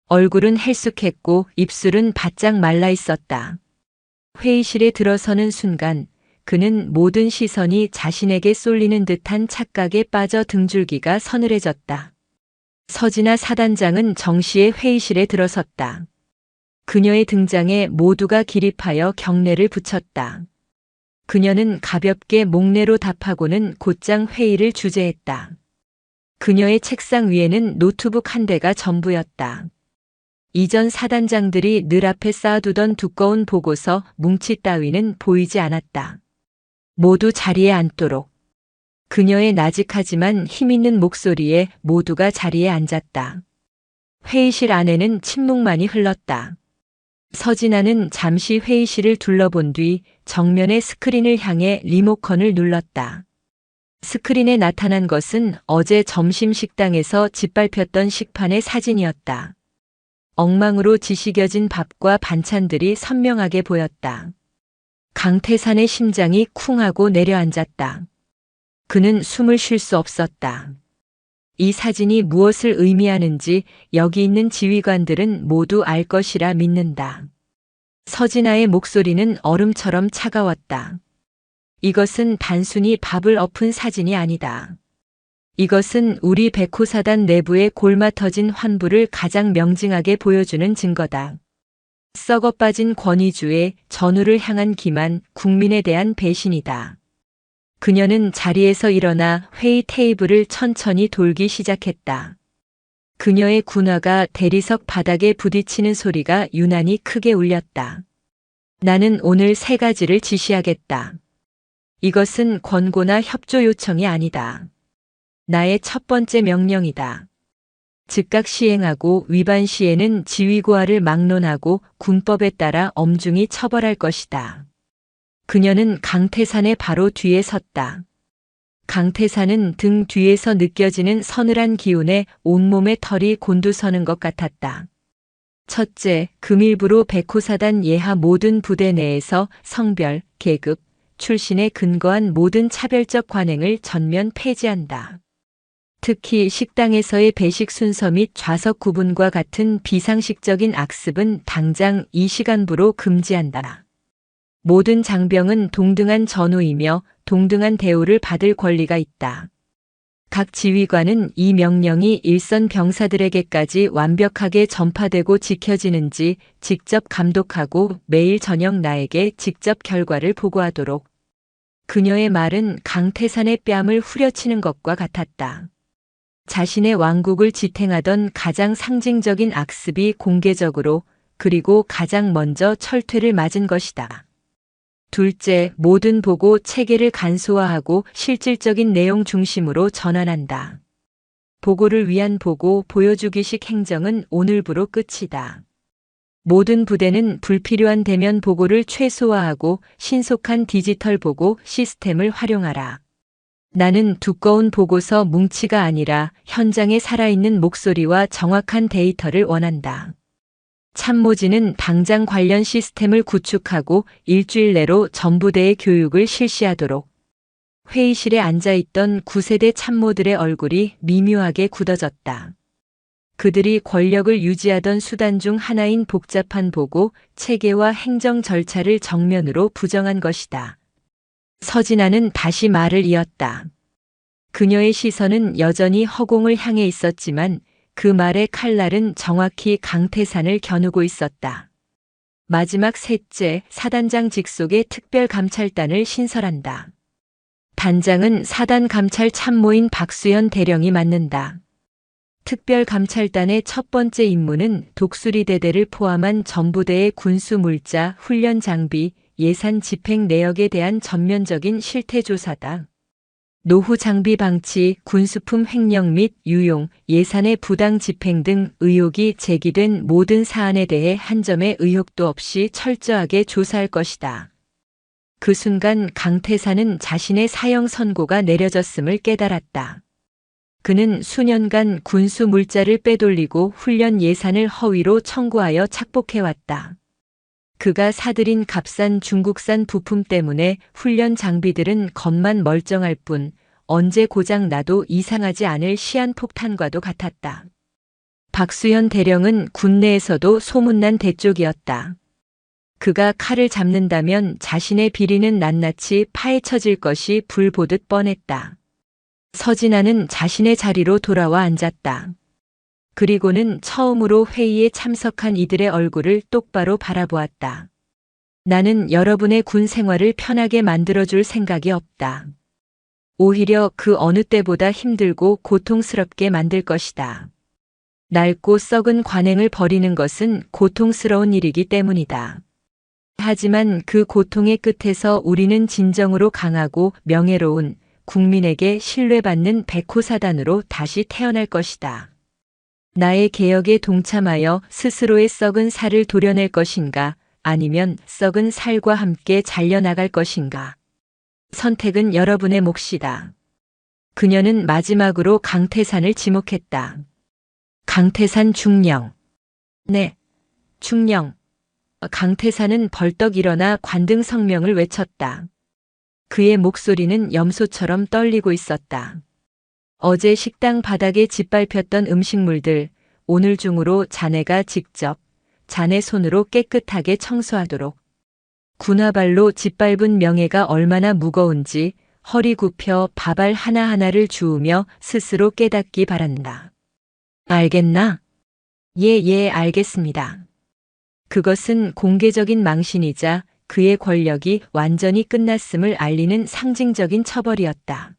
얼굴은 헬쑥했고 입술은 바짝 말라 있었다. 회의실에 들어서는 순간 그는 모든 시선이 자신에게 쏠리는 듯한 착각에 빠져 등줄기가 서늘해졌다. 서진아 사단장은 정시에 회의실에 들어섰다. 그녀의 등장에 모두가 기립하여 경례를 붙였다. 그녀는 가볍게 목례로 답하고는 곧장 회의를 주재했다. 그녀의 책상 위에는 노트북 한 대가 전부였다. 이전 사단장들이 늘 앞에 쌓아두던 두꺼운 보고서 뭉치 따위는 보이지 않았다. 모두 자리에 앉도록. 그녀의 나직하지만 힘있는 목소리에 모두가 자리에 앉았다. 회의실 안에는 침묵만이 흘렀다. 서진아는 잠시 회의실을 둘러본 뒤 정면의 스크린을 향해 리모컨을 눌렀다. 스크린에 나타난 것은 어제 점심 식당에서 짓밟혔던 식판의 사진이었다. 엉망으로 지시겨진 밥과 반찬들이 선명하게 보였다. 강태산의 심장이 쿵하고 내려앉았다. 그는 숨을 쉴 수 없었다. 이 사진이 무엇을 의미하는지 여기 있는 지휘관들은 모두 알 것이라 믿는다. 서진아의 목소리는 얼음처럼 차가웠다. 이것은 단순히 밥을 엎은 사진이 아니다. 이것은 우리 백호사단 내부의 골마터진 환부를 가장 명징하게 보여주는 증거다. 썩어 빠진 권위주의, 전우를 향한 기만, 국민에 대한 배신이다. 그녀는 자리에서 일어나 회의 테이블을 천천히 돌기 시작했다. 그녀의 군화가 대리석 바닥에 부딪히는 소리가 유난히 크게 울렸다. 나는 오늘 3가지를 지시하겠다. 이것은 권고나 협조 요청이 아니다. 나의 첫 번째 명령이다. 즉각 시행하고 위반 시에는 지휘고하를 막론하고 군법에 따라 엄중히 처벌할 것이다. 그녀는 강태산의 바로 뒤에 섰다. 강태산은 등 뒤에서 느껴지는 서늘한 기운에 온몸의 털이 곤두서는 것 같았다. 첫째, 금일부로 백호사단 예하 모든 부대 내에서 성별, 계급, 출신에 근거한 모든 차별적 관행을 전면 폐지한다. 특히 식당에서의 배식 순서 및 좌석 구분과 같은 비상식적인 악습은 당장 이 시간부로 금지한다. 모든 장병은 동등한 전우이며 동등한 대우를 받을 권리가 있다. 각 지휘관은 이 명령이 일선 병사들에게까지 완벽하게 전파되고 지켜지는지 직접 감독하고 매일 저녁 나에게 직접 결과를 보고하도록. 그녀의 말은 강태산의 뺨을 후려치는 것과 같았다. 자신의 왕국을 지탱하던 가장 상징적인 악습이 공개적으로 그리고 가장 먼저 철퇴를 맞은 것이다. 둘째, 모든 보고 체계를 간소화하고 실질적인 내용 중심으로 전환한다. 보고를 위한 보고 보여주기식 행정은 오늘부로 끝이다. 모든 부대는 불필요한 대면 보고를 최소화하고 신속한 디지털 보고 시스템을 활용하라. 나는 두꺼운 보고서 뭉치가 아니라 현장에 살아있는 목소리와 정확한 데이터를 원한다. 참모진은 당장 관련 시스템을 구축하고 일주일 내로 전부대의 교육을 실시하도록. 회의실에 앉아있던 9세대 참모들의 얼굴이 미묘하게 굳어졌다. 그들이 권력을 유지하던 수단 중 하나인 복잡한 보고, 체계와 행정 절차를 정면으로 부정한 것이다. 서진아는 다시 말을 이었다. 그녀의 시선은 여전히 허공을 향해 있었지만 그 말의 칼날은 정확히 강태산을 겨누고 있었다. 마지막 셋째, 사단장 직속의 특별감찰단을 신설한다. 단장은 사단 감찰 참모인 박수현 대령이 맡는다. 특별감찰단의 첫 번째 임무는 독수리 대대를 포함한 전부대의 군수 물자, 훈련 장비, 예산 집행 내역에 대한 전면적인 실태 조사다. 노후 장비 방치, 군수품 횡령 및 유용, 예산의 부당 집행 등 의혹이 제기된 모든 사안에 대해 한 점의 의혹도 없이 철저하게 조사할 것이다. 그 순간 강태산은 자신의 사형 선고가 내려졌음을 깨달았다. 그는 수년간 군수 물자를 빼돌리고 훈련 예산을 허위로 청구하여 착복해왔다. 그가 사들인 값싼 중국산 부품 때문에 훈련 장비들은 겉만 멀쩡할 뿐 언제 고장 나도 이상하지 않을 시한폭탄과도 같았다. 박수현 대령은 군내에서도 소문난 대쪽이었다. 그가 칼을 잡는다면 자신의 비리는 낱낱이 파헤쳐질 것이 불 보듯 뻔했다. 서진아는 자신의 자리로 돌아와 앉았다. 그리고는 처음으로 회의에 참석한 이들의 얼굴을 똑바로 바라보았다. 나는 여러분의 군 생활을 편하게 만들어줄 생각이 없다. 오히려 그 어느 때보다 힘들고 고통스럽게 만들 것이다. 낡고 썩은 관행을 버리는 것은 고통스러운 일이기 때문이다. 하지만 그 고통의 끝에서 우리는 진정으로 강하고 명예로운 국민에게 신뢰받는 백호사단으로 다시 태어날 것이다. 나의 개혁에 동참하여 스스로의 썩은 살을 도려낼 것인가, 아니면 썩은 살과 함께 잘려나갈 것인가. 선택은 여러분의 몫이다. 그녀는 마지막으로 강태산을 지목했다. 강태산 중령. 네, 중령. 강태산은 벌떡 일어나 관등 성명을 외쳤다. 그의 목소리는 염소처럼 떨리고 있었다. 어제 식당 바닥에 짓밟혔던 음식물들, 오늘 중으로 자네가 직접 자네 손으로 깨끗하게 청소하도록. 군화발로 짓밟은 명예가 얼마나 무거운지 허리 굽혀 밥알 하나하나를 주우며 스스로 깨닫기 바란다. 알겠나? 예, 알겠습니다. 그것은 공개적인 망신이자 그의 권력이 완전히 끝났음을 알리는 상징적인 처벌이었다.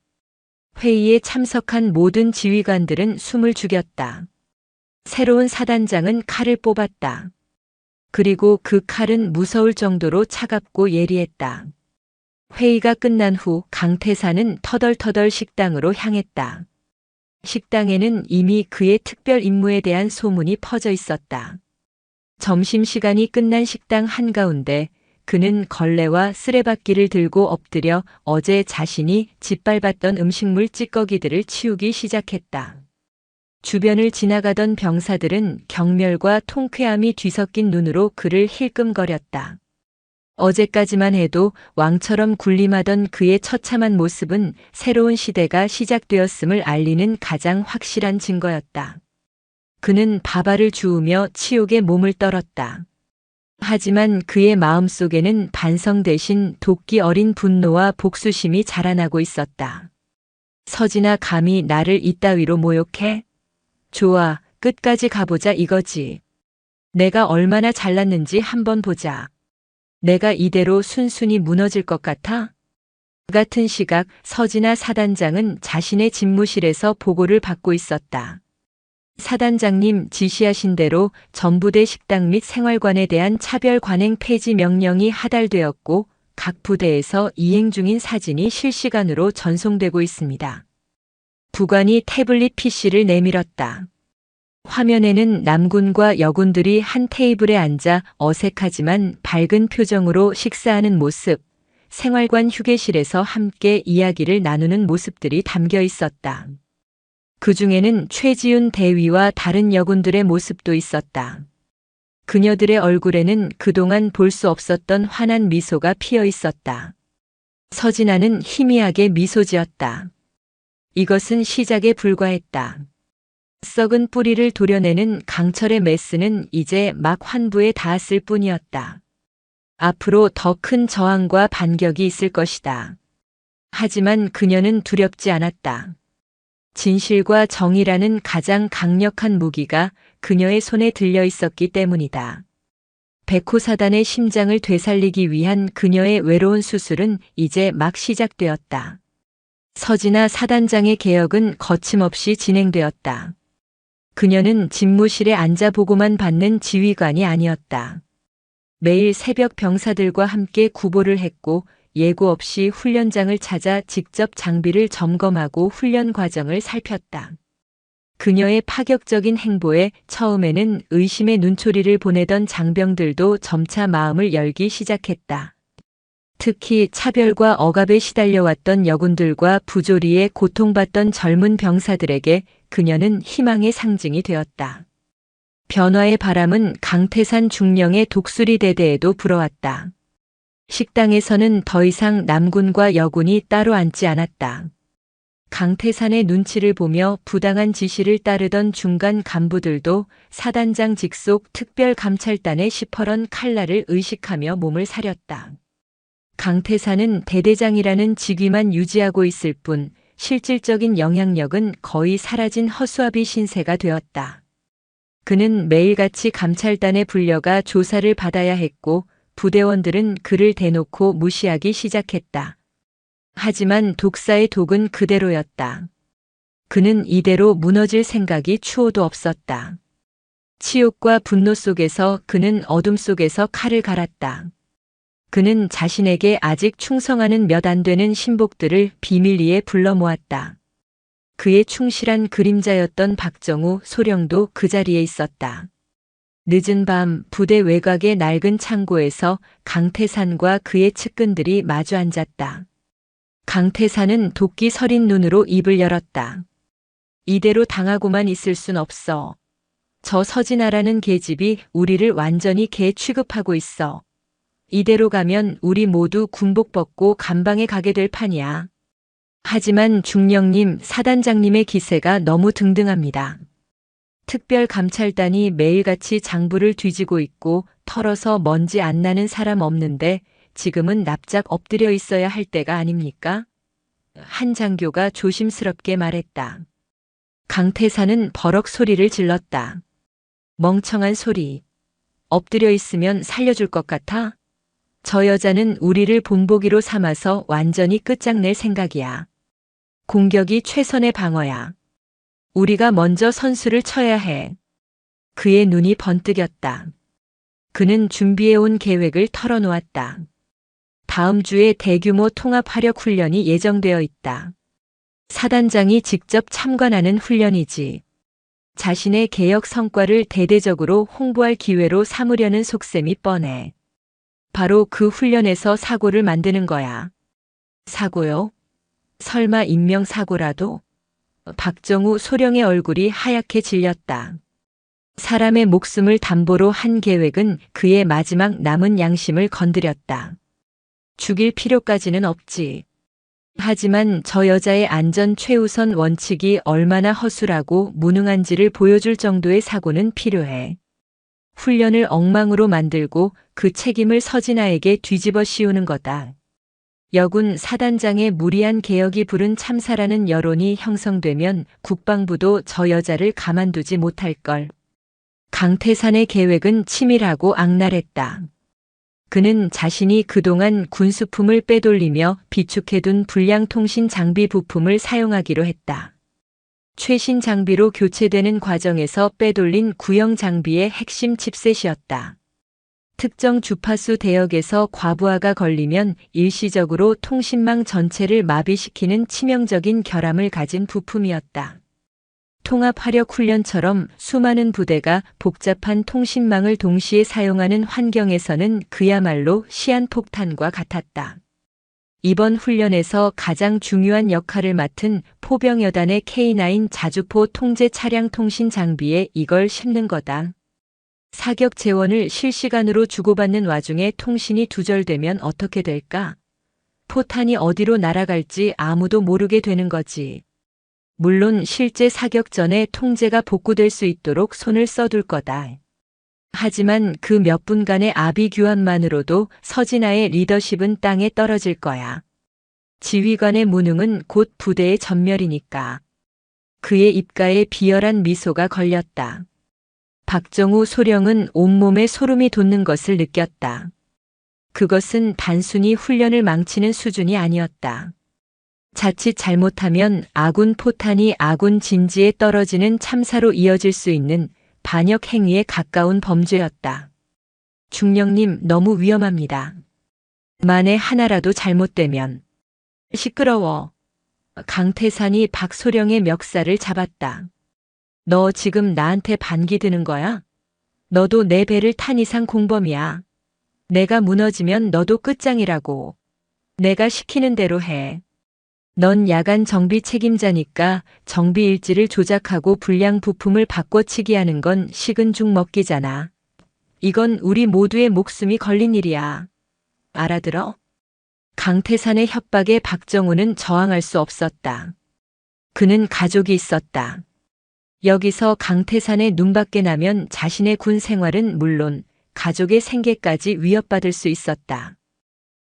회의에 참석한 모든 지휘관들은 숨을 죽였다. 새로운 사단장은 칼을 뽑았다. 그리고 그 칼은 무서울 정도로 차갑고 예리했다. 회의가 끝난 후 강태산은 터덜터덜 식당으로 향했다. 식당에는 이미 그의 특별 임무에 대한 소문이 퍼져 있었다. 점심시간이 끝난 식당 한가운데 그는 걸레와 쓰레받기를 들고 엎드려 어제 자신이 짓밟았던 음식물 찌꺼기들을 치우기 시작했다. 주변을 지나가던 병사들은 경멸과 통쾌함이 뒤섞인 눈으로 그를 힐끔거렸다. 어제까지만 해도 왕처럼 군림하던 그의 처참한 모습은 새로운 시대가 시작되었음을 알리는 가장 확실한 증거였다. 그는 밥알을 주우며 치욕에 몸을 떨었다. 하지만 그의 마음속에는 반성 대신 도끼 어린 분노와 복수심이 자라나고 있었다. 서진아, 감히 나를 이따위로 모욕해? 좋아, 끝까지 가보자 이거지. 내가 얼마나 잘났는지 한번 보자. 내가 이대로 순순히 무너질 것 같아? 그 같은 시각 서진아 사단장은 자신의 집무실에서 보고를 받고 있었다. 사단장님 지시하신 대로 전부대 식당 및 생활관에 대한 차별 관행 폐지 명령이 하달되었고 각 부대에서 이행 중인 사진이 실시간으로 전송되고 있습니다. 부관이 태블릿 PC를 내밀었다. 화면에는 남군과 여군들이 한 테이블에 앉아 어색하지만 밝은 표정으로 식사하는 모습, 생활관 휴게실에서 함께 이야기를 나누는 모습들이 담겨 있었다. 그 중에는 최지훈 대위와 다른 여군들의 모습도 있었다. 그녀들의 얼굴에는 그동안 볼 수 없었던 환한 미소가 피어 있었다. 서진아는 희미하게 미소 지었다. 이것은 시작에 불과했다. 썩은 뿌리를 도려내는 강철의 메스는 이제 막 환부에 닿았을 뿐이었다. 앞으로 더 큰 저항과 반격이 있을 것이다. 하지만 그녀는 두렵지 않았다. 진실과 정의라는 가장 강력한 무기가 그녀의 손에 들려 있었기 때문이다. 백호사단의 심장을 되살리기 위한 그녀의 외로운 수술은 이제 막 시작되었다. 서진아 사단장의 개혁은 거침없이 진행되었다. 그녀는 집무실에 앉아 보고만 받는 지휘관이 아니었다. 매일 새벽 병사들과 함께 구보를 했고 예고 없이 훈련장을 찾아 직접 장비를 점검하고 훈련 과정을 살폈다. 그녀의 파격적인 행보에 처음에는 의심의 눈초리를 보내던 장병들도 점차 마음을 열기 시작했다. 특히 차별과 억압에 시달려왔던 여군들과 부조리에 고통받던 젊은 병사들에게 그녀는 희망의 상징이 되었다. 변화의 바람은 강태산 중령의 독수리 대대에도 불어왔다. 식당에서는 더 이상 남군과 여군이 따로 앉지 않았다. 강태산의 눈치를 보며 부당한 지시를 따르던 중간 간부들도 사단장 직속 특별감찰단의 시퍼런 칼날을 의식하며 몸을 사렸다. 강태산은 대대장이라는 직위만 유지하고 있을 뿐 실질적인 영향력은 거의 사라진 허수아비 신세가 되었다. 그는 매일같이 감찰단에 불려가 조사를 받아야 했고 부대원들은 그를 대놓고 무시하기 시작했다. 하지만 독사의 독은 그대로였다. 그는 이대로 무너질 생각이 추호도 없었다. 치욕과 분노 속에서 그는 어둠 속에서 칼을 갈았다. 그는 자신에게 아직 충성하는 몇 안 되는 신복들을 비밀리에 불러 모았다. 그의 충실한 그림자였던 박정우, 소령도 그 자리에 있었다. 늦은 밤 부대 외곽의 낡은 창고에서 강태산과 그의 측근들이 마주 앉았다. 강태산은 도끼 서린 눈으로 입을 열었다. 이대로 당하고만 있을 순 없어. 저 서진아라는 계집이 우리를 완전히 개 취급하고 있어. 이대로 가면 우리 모두 군복 벗고 감방에 가게 될 판이야. 하지만 중령님, 사단장님의 기세가 너무 등등합니다. 특별감찰단이 매일같이 장부를 뒤지고 있고 털어서 먼지 안 나는 사람 없는데 지금은 납작 엎드려 있어야 할 때가 아닙니까? 한 장교가 조심스럽게 말했다. 강태산은 버럭 소리를 질렀다. 멍청한 소리. 엎드려 있으면 살려줄 것 같아? 저 여자는 우리를 본보기로 삼아서 완전히 끝장낼 생각이야. 공격이 최선의 방어야. 우리가 먼저 선수를 쳐야 해. 그의 눈이 번뜩였다. 그는 준비해온 계획을 털어놓았다. 다음 주에 대규모 통합화력 훈련이 예정되어 있다. 사단장이 직접 참관하는 훈련이지. 자신의 개혁 성과를 대대적으로 홍보할 기회로 삼으려는 속셈이 뻔해. 바로 그 훈련에서 사고를 만드는 거야. 사고요? 설마 인명사고라도? 박정우 소령의 얼굴이 하얗게 질렸다. 사람의 목숨을 담보로 한 계획은 그의 마지막 남은 양심을 건드렸다. 죽일 필요까지는 없지. 하지만 저 여자의 안전 최우선 원칙이 얼마나 허술하고 무능한지를 보여줄 정도의 사고는 필요해. 훈련을 엉망으로 만들고 그 책임을 서진아에게 뒤집어 씌우는 거다. 여군 사단장의 무리한 개혁이 부른 참사라는 여론이 형성되면 국방부도 저 여자를 가만두지 못할걸. 강태산의 계획은 치밀하고 악랄했다. 그는 자신이 그동안 군수품을 빼돌리며 비축해둔 불량 통신 장비 부품을 사용하기로 했다. 최신 장비로 교체되는 과정에서 빼돌린 구형 장비의 핵심 칩셋이었다. 특정 주파수 대역에서 과부하가 걸리면 일시적으로 통신망 전체를 마비시키는 치명적인 결함을 가진 부품이었다. 통합화력훈련처럼 수많은 부대가 복잡한 통신망을 동시에 사용하는 환경에서는 그야말로 시한폭탄과 같았다. 이번 훈련에서 가장 중요한 역할을 맡은 포병여단의 K9 자주포 통제 차량 통신 장비에 이걸 심는 거다. 사격 재원을 실시간으로 주고받는 와중에 통신이 두절되면 어떻게 될까? 포탄이 어디로 날아갈지 아무도 모르게 되는 거지. 물론 실제 사격 전에 통제가 복구될 수 있도록 손을 써둘 거다. 하지만 그 몇 분간의 아비 규환만으로도 서진아의 리더십은 땅에 떨어질 거야. 지휘관의 무능은 곧 부대의 전멸이니까. 그의 입가에 비열한 미소가 걸렸다. 박정우 소령은 온몸에 소름이 돋는 것을 느꼈다. 그것은 단순히 훈련을 망치는 수준이 아니었다. 자칫 잘못하면 아군 포탄이 아군 진지에 떨어지는 참사로 이어질 수 있는 반역 행위에 가까운 범죄였다. 중령님, 너무 위험합니다. 만에 하나라도 잘못되면. 시끄러워. 강태산이 박소령의 멱살을 잡았다. 너 지금 나한테 반기 드는 거야? 너도 내 배를 탄 이상 공범이야. 내가 무너지면 너도 끝장이라고. 내가 시키는 대로 해. 넌 야간 정비 책임자니까 정비 일지를 조작하고 불량 부품을 바꿔치기 하는 건 식은 죽 먹기잖아. 이건 우리 모두의 목숨이 걸린 일이야. 알아들어? 강태산의 협박에 박정우는 저항할 수 없었다. 그는 가족이 있었다. 여기서 강태산의 눈밖에 나면 자신의 군 생활은 물론 가족의 생계까지 위협받을 수 있었다.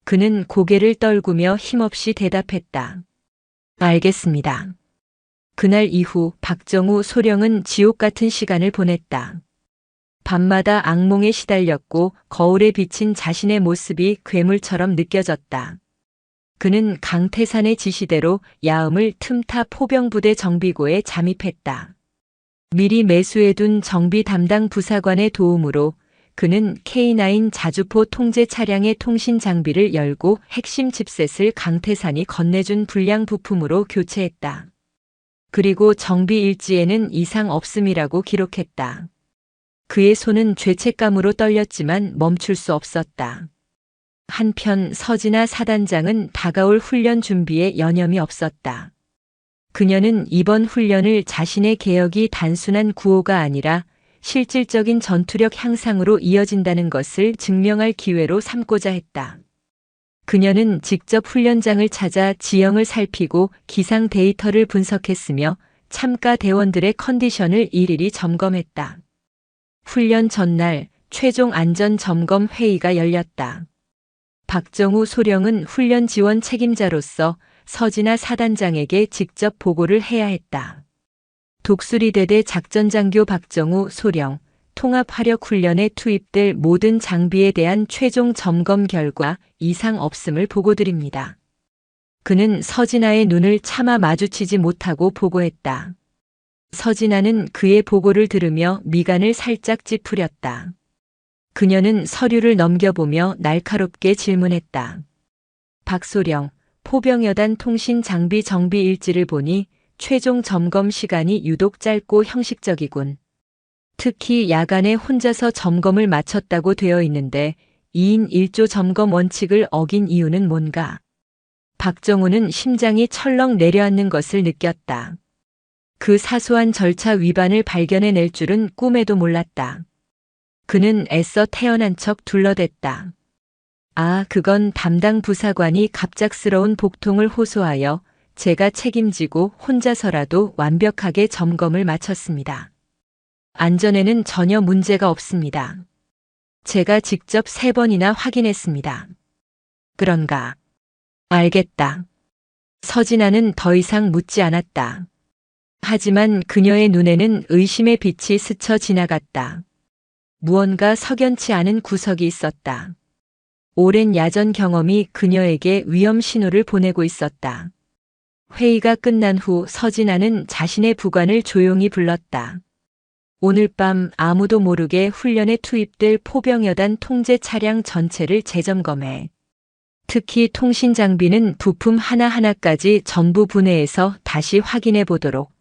그는 고개를 떨구며 힘없이 대답했다. 알겠습니다. 그날 이후 박정우 소령은 지옥 같은 시간을 보냈다. 밤마다 악몽에 시달렸고 거울에 비친 자신의 모습이 괴물처럼 느껴졌다. 그는 강태산의 지시대로 야음을 틈타 포병부대 정비고에 잠입했다. 미리 매수해둔 정비 담당 부사관의 도움으로 그는 K9 자주포 통제 차량의 통신 장비를 열고 핵심 칩셋을 강태산이 건네준 불량 부품으로 교체했다. 그리고 정비 일지에는 이상 없음이라고 기록했다. 그의 손은 죄책감으로 떨렸지만 멈출 수 없었다. 한편 서진아 사단장은 다가올 훈련 준비에 여념이 없었다. 그녀는 이번 훈련을 자신의 개혁이 단순한 구호가 아니라 실질적인 전투력 향상으로 이어진다는 것을 증명할 기회로 삼고자 했다. 그녀는 직접 훈련장을 찾아 지형을 살피고 기상 데이터를 분석했으며 참가 대원들의 컨디션을 일일이 점검했다. 훈련 전날 최종 안전 점검 회의가 열렸다. 박정우 소령은 훈련 지원 책임자로서 서진아 사단장에게 직접 보고를 해야 했다. 독수리대대 작전장교 박정우 소령, 통합화력훈련에 투입될 모든 장비에 대한 최종 점검 결과 이상 없음을 보고드립니다. 그는 서진아의 눈을 차마 마주치지 못하고 보고했다. 서진아는 그의 보고를 들으며 미간을 살짝 찌푸렸다. 그녀는 서류를 넘겨보며 날카롭게 질문했다. 박소령, 포병여단 통신 장비 정비 일지를 보니 최종 점검 시간이 유독 짧고 형식적이군. 특히 야간에 혼자서 점검을 마쳤다고 되어 있는데 2인 1조 점검 원칙을 어긴 이유는 뭔가? 박정우는 심장이 철렁 내려앉는 것을 느꼈다. 그 사소한 절차 위반을 발견해낼 줄은 꿈에도 몰랐다. 그는 애써 태어난 척 둘러댔다. 아, 그건 담당 부사관이 갑작스러운 복통을 호소하여 제가 책임지고 혼자서라도 완벽하게 점검을 마쳤습니다. 안전에는 전혀 문제가 없습니다. 제가 직접 3번이나 확인했습니다. 그런가? 알겠다. 서진아는 더 이상 묻지 않았다. 하지만 그녀의 눈에는 의심의 빛이 스쳐 지나갔다. 무언가 석연치 않은 구석이 있었다. 오랜 야전 경험이 그녀에게 위험 신호를 보내고 있었다. 회의가 끝난 후 서진아는 자신의 부관을 조용히 불렀다. 오늘 밤 아무도 모르게 훈련에 투입될 포병여단 통제 차량 전체를 재점검해. 특히 통신 장비는 부품 하나하나까지 전부 분해해서 다시 확인해 보도록.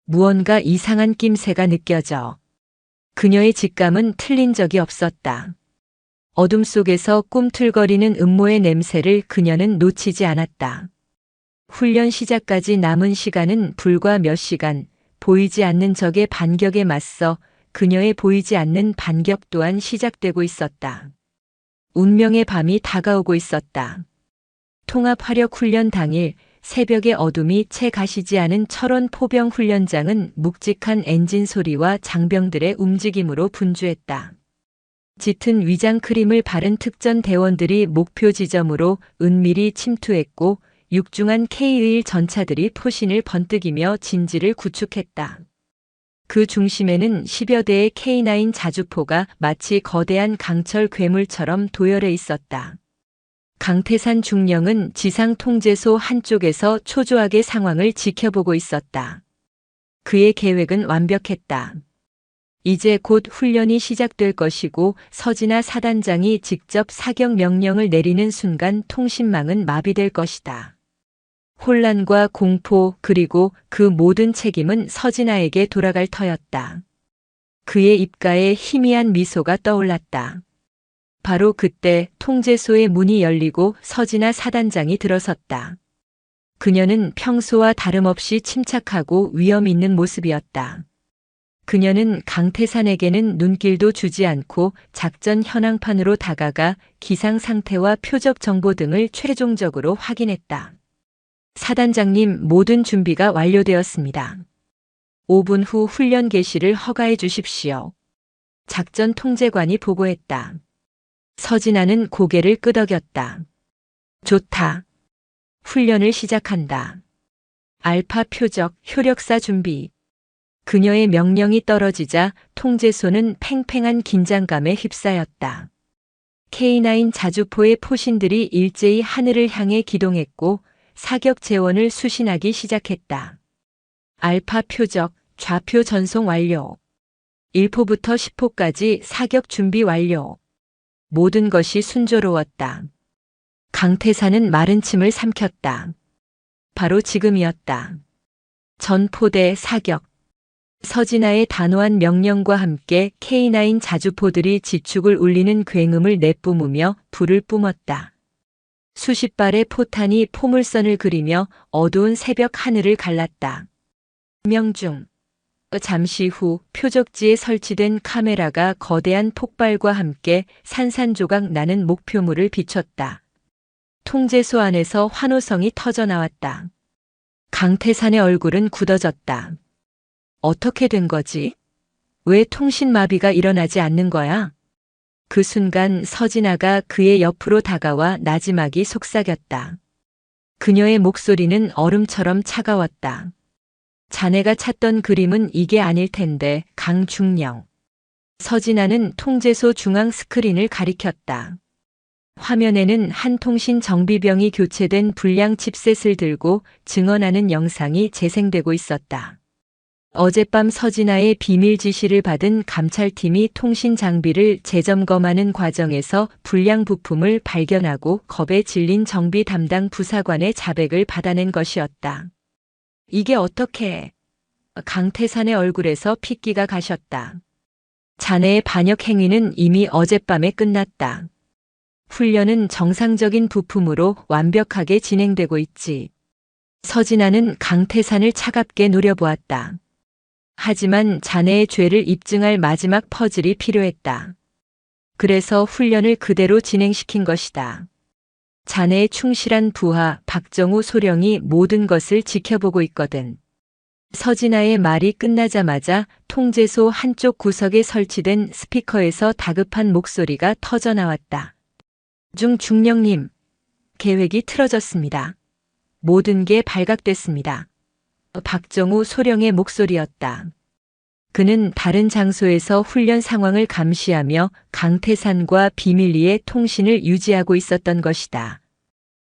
무언가 이상한 낌새가 느껴져. 그녀의 직감은 틀린 적이 없었다. 어둠 속에서 꿈틀거리는 음모의 냄새를 그녀는 놓치지 않았다. 훈련 시작까지 남은 시간은 불과 몇 시간, 보이지 않는 적의 반격에 맞서 그녀의 보이지 않는 반격 또한 시작되고 있었다. 운명의 밤이 다가오고 있었다. 통합화력훈련 당일 새벽의 어둠이 채 가시지 않은 철원 포병 훈련장은 묵직한 엔진 소리와 장병들의 움직임으로 분주했다. 짙은 위장 크림을 바른 특전 대원들이 목표 지점으로 은밀히 침투했고 육중한 K1 전차들이 포신을 번뜩이며 진지를 구축했다. 그 중심에는 10여 대의 K9 자주포가 마치 거대한 강철 괴물처럼 도열해 있었다. 강태산 중령은 지상 통제소 한쪽에서 초조하게 상황을 지켜보고 있었다. 그의 계획은 완벽했다. 이제 곧 훈련이 시작될 것이고 서진아 사단장이 직접 사격 명령을 내리는 순간 통신망은 마비될 것이다. 혼란과 공포 그리고 그 모든 책임은 서진아에게 돌아갈 터였다. 그의 입가에 희미한 미소가 떠올랐다. 바로 그때 통제소의 문이 열리고 서진아 사단장이 들어섰다. 그녀는 평소와 다름없이 침착하고 위험 있는 모습이었다. 그녀는 강태산에게는 눈길도 주지 않고 작전 현황판으로 다가가 기상 상태와 표적 정보 등을 최종적으로 확인했다. 사단장님, 모든 준비가 완료되었습니다. 5분 후 훈련 개시를 허가해 주십시오. 작전 통제관이 보고했다. 서진아는 고개를 끄덕였다. 좋다. 훈련을 시작한다. 알파 표적 효력사 준비. 그녀의 명령이 떨어지자 통제소는 팽팽한 긴장감에 휩싸였다. K9 자주포의 포신들이 일제히 하늘을 향해 기동했고 사격 재원을 수신하기 시작했다. 알파 표적 좌표 전송 완료. 1포부터 10포까지 사격 준비 완료. 모든 것이 순조로웠다. 강태산은 마른 침을 삼켰다. 바로 지금이었다. 전포대 사격. 서진아의 단호한 명령과 함께 K9 자주포들이 지축을 울리는 굉음을 내뿜으며 불을 뿜었다. 수십 발의 포탄이 포물선을 그리며 어두운 새벽 하늘을 갈랐다. 명중. 잠시 후 표적지에 설치된 카메라가 거대한 폭발과 함께 산산조각 나는 목표물을 비췄다. 통제소 안에서 환호성이 터져나왔다. 강태산의 얼굴은 굳어졌다. 어떻게 된 거지? 왜 통신마비가 일어나지 않는 거야? 그 순간 서진아가 그의 옆으로 다가와 나지막이 속삭였다. 그녀의 목소리는 얼음처럼 차가웠다. 자네가 찾던 그림은 이게 아닐 텐데, 강중령. 서진아는 통제소 중앙 스크린을 가리켰다. 화면에는 한 통신 정비병이 교체된 불량 칩셋을 들고 증언하는 영상이 재생되고 있었다. 어젯밤 서진아의 비밀 지시를 받은 감찰팀이 통신 장비를 재점검하는 과정에서 불량 부품을 발견하고 겁에 질린 정비 담당 부사관의 자백을 받아낸 것이었다. 이게 어떻게? 강태산의 얼굴에서 핏기가 가셨다. 자네의 반역 행위는 이미 어젯밤에 끝났다. 훈련은 정상적인 부품으로 완벽하게 진행되고 있지. 서진아는 강태산을 차갑게 노려보았다. 하지만 자네의 죄를 입증할 마지막 퍼즐이 필요했다. 그래서 훈련을 그대로 진행시킨 것이다. 자네의 충실한 부하 박정우 소령이 모든 것을 지켜보고 있거든. 서진아의 말이 끝나자마자 통제소 한쪽 구석에 설치된 스피커에서 다급한 목소리가 터져나왔다. 중령님, 계획이 틀어졌습니다. 모든 게 발각됐습니다. 박정우 소령의 목소리였다. 그는 다른 장소에서 훈련 상황을 감시하며 강태산과 비밀리에 통신을 유지하고 있었던 것이다.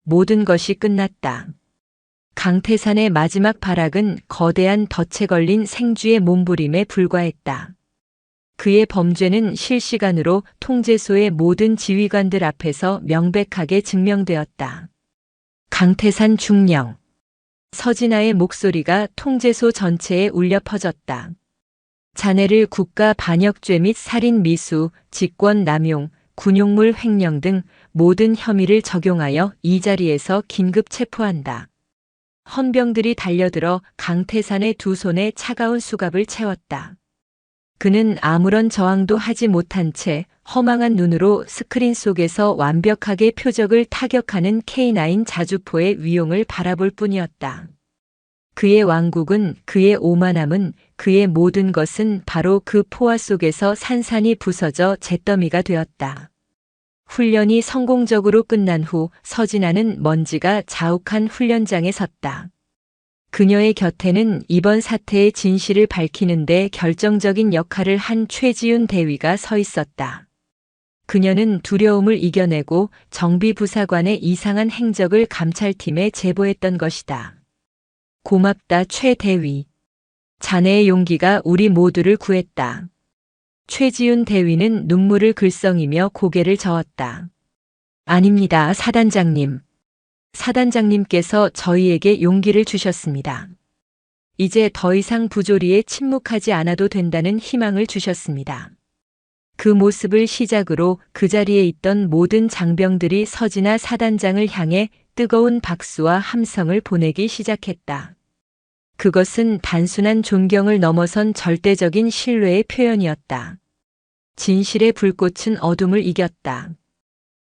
모든 것이 끝났다. 강태산의 마지막 발악은 거대한 덫에 걸린 생쥐의 몸부림에 불과했다. 그의 범죄는 실시간으로 통제소의 모든 지휘관들 앞에서 명백하게 증명되었다. 강태산 중령. 서진아의 목소리가 통제소 전체에 울려 퍼졌다. 자네를 국가 반역죄 및 살인 미수, 직권 남용, 군용물 횡령 등 모든 혐의를 적용하여 이 자리에서 긴급 체포한다. 헌병들이 달려들어 강태산의 두 손에 차가운 수갑을 채웠다. 그는 아무런 저항도 하지 못한 채 허망한 눈으로 스크린 속에서 완벽하게 표적을 타격하는 K9 자주포의 위용을 바라볼 뿐이었다. 그의 왕국은, 그의 오만함은, 그의 모든 것은 바로 그 포화 속에서 산산이 부서져 잿더미가 되었다. 훈련이 성공적으로 끝난 후 서진아는 먼지가 자욱한 훈련장에 섰다. 그녀의 곁에는 이번 사태의 진실을 밝히는 데 결정적인 역할을 한 최지윤 대위가 서 있었다. 그녀는 두려움을 이겨내고 정비부사관의 이상한 행적을 감찰팀에 제보했던 것이다. 고맙다, 최 대위. 자네의 용기가 우리 모두를 구했다. 최지윤 대위는 눈물을 글썽이며 고개를 저었다. 아닙니다, 사단장님. 사단장님께서 저희에게 용기를 주셨습니다. 이제 더 이상 부조리에 침묵하지 않아도 된다는 희망을 주셨습니다. 그 모습을 시작으로 그 자리에 있던 모든 장병들이 서진아 사단장을 향해 뜨거운 박수와 함성을 보내기 시작했다. 그것은 단순한 존경을 넘어선 절대적인 신뢰의 표현이었다. 진실의 불꽃은 어둠을 이겼다.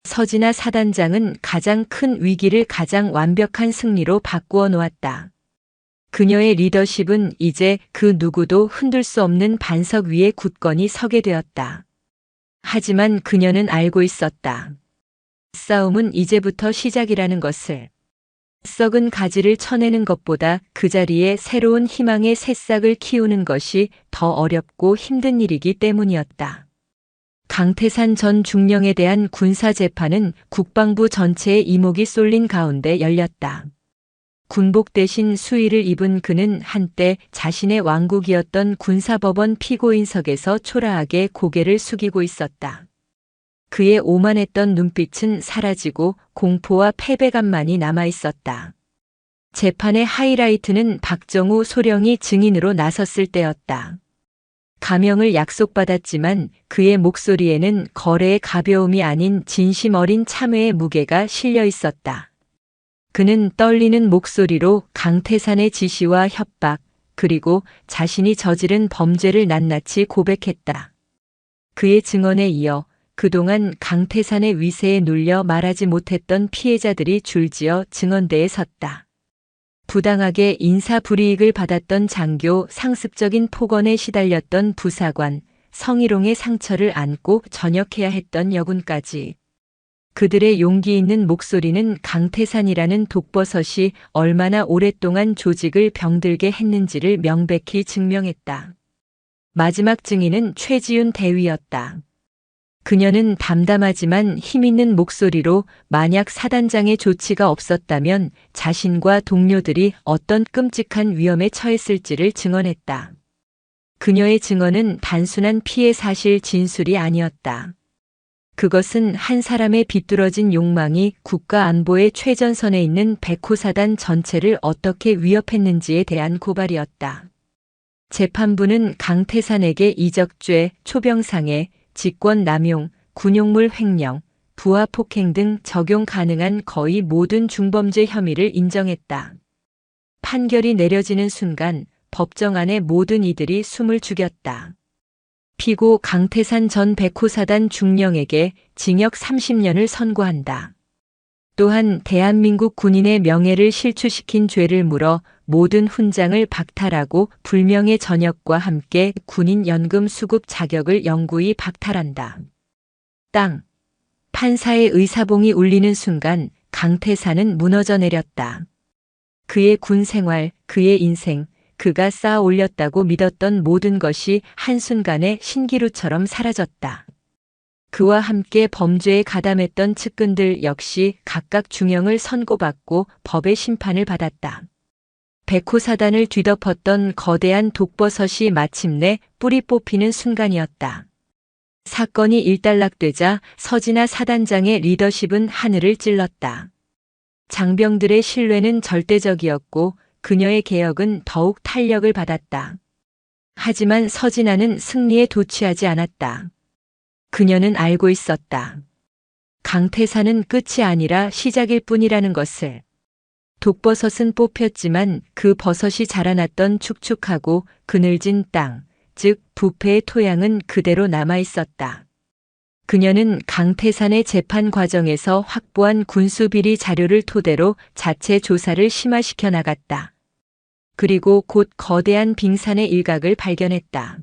서진아 사단장은 가장 큰 위기를 가장 완벽한 승리로 바꾸어 놓았다. 그녀의 리더십은 이제 그 누구도 흔들 수 없는 반석 위에 굳건히 서게 되었다. 하지만 그녀는 알고 있었다. 싸움은 이제부터 시작이라는 것을. 썩은 가지를 쳐내는 것보다 그 자리에 새로운 희망의 새싹을 키우는 것이 더 어렵고 힘든 일이기 때문이었다. 강태산 전 중령에 대한 군사 재판은 국방부 전체의 이목이 쏠린 가운데 열렸다. 군복 대신 수의를 입은 그는 한때 자신의 왕국이었던 군사법원 피고인석에서 초라하게 고개를 숙이고 있었다. 그의 오만했던 눈빛은 사라지고 공포와 패배감만이 남아 있었다. 재판의 하이라이트는 박정우 소령이 증인으로 나섰을 때였다. 감형을 약속받았지만 그의 목소리에는 거래의 가벼움이 아닌 진심 어린 참회의 무게가 실려 있었다. 그는 떨리는 목소리로 강태산의 지시와 협박, 그리고 자신이 저지른 범죄를 낱낱이 고백했다. 그의 증언에 이어 그동안 강태산의 위세에 눌려 말하지 못했던 피해자들이 줄지어 증언대에 섰다. 부당하게 인사불이익을 받았던 장교, 상습적인 폭언에 시달렸던 부사관, 성희롱의 상처를 안고 전역해야 했던 여군까지. 그들의 용기 있는 목소리는 강태산이라는 독버섯이 얼마나 오랫동안 조직을 병들게 했는지를 명백히 증명했다. 마지막 증인은 최지윤 대위였다. 그녀는 담담하지만 힘있는 목소리로 만약 사단장의 조치가 없었다면 자신과 동료들이 어떤 끔찍한 위험에 처했을지를 증언했다. 그녀의 증언은 단순한 피해 사실 진술이 아니었다. 그것은 한 사람의 비뚤어진 욕망이 국가 안보의 최전선에 있는 백호사단 전체를 어떻게 위협했는지에 대한 고발이었다. 재판부는 강태산에게 이적죄, 초병상해, 직권남용, 군용물 횡령, 부하폭행 등 적용 가능한 거의 모든 중범죄 혐의를 인정했다. 판결이 내려지는 순간 법정 안의 모든 이들이 숨을 죽였다. 피고 강태산 전 백호사단 중령에게 징역 30년을 선고한다. 또한 대한민국 군인의 명예를 실추시킨 죄를 물어 모든 훈장을 박탈하고 불명예 전역과 함께 군인 연금 수급 자격을 영구히 박탈한다. 땅. 판사의 의사봉이 울리는 순간 강태산은 무너져 내렸다. 그의 군 생활, 그의 인생, 그가 쌓아 올렸다고 믿었던 모든 것이 한순간에 신기루처럼 사라졌다. 그와 함께 범죄에 가담했던 측근들 역시 각각 중형을 선고받고 법의 심판을 받았다. 백호사단을 뒤덮었던 거대한 독버섯이 마침내 뿌리 뽑히는 순간이었다. 사건이 일단락되자 서진아 사단장의 리더십은 하늘을 찔렀다. 장병들의 신뢰는 절대적이었고 그녀의 개혁은 더욱 탄력을 받았다. 하지만 서진아는 승리에 도취하지 않았다. 그녀는 알고 있었다. 강태산은 끝이 아니라 시작일 뿐이라는 것을. 독버섯은 뽑혔지만 그 버섯이 자라났던 축축하고 그늘진 땅, 즉 부패의 토양은 그대로 남아 있었다. 그녀는 강태산의 재판 과정에서 확보한 군수비리 자료를 토대로 자체 조사를 심화시켜 나갔다. 그리고 곧 거대한 빙산의 일각을 발견했다.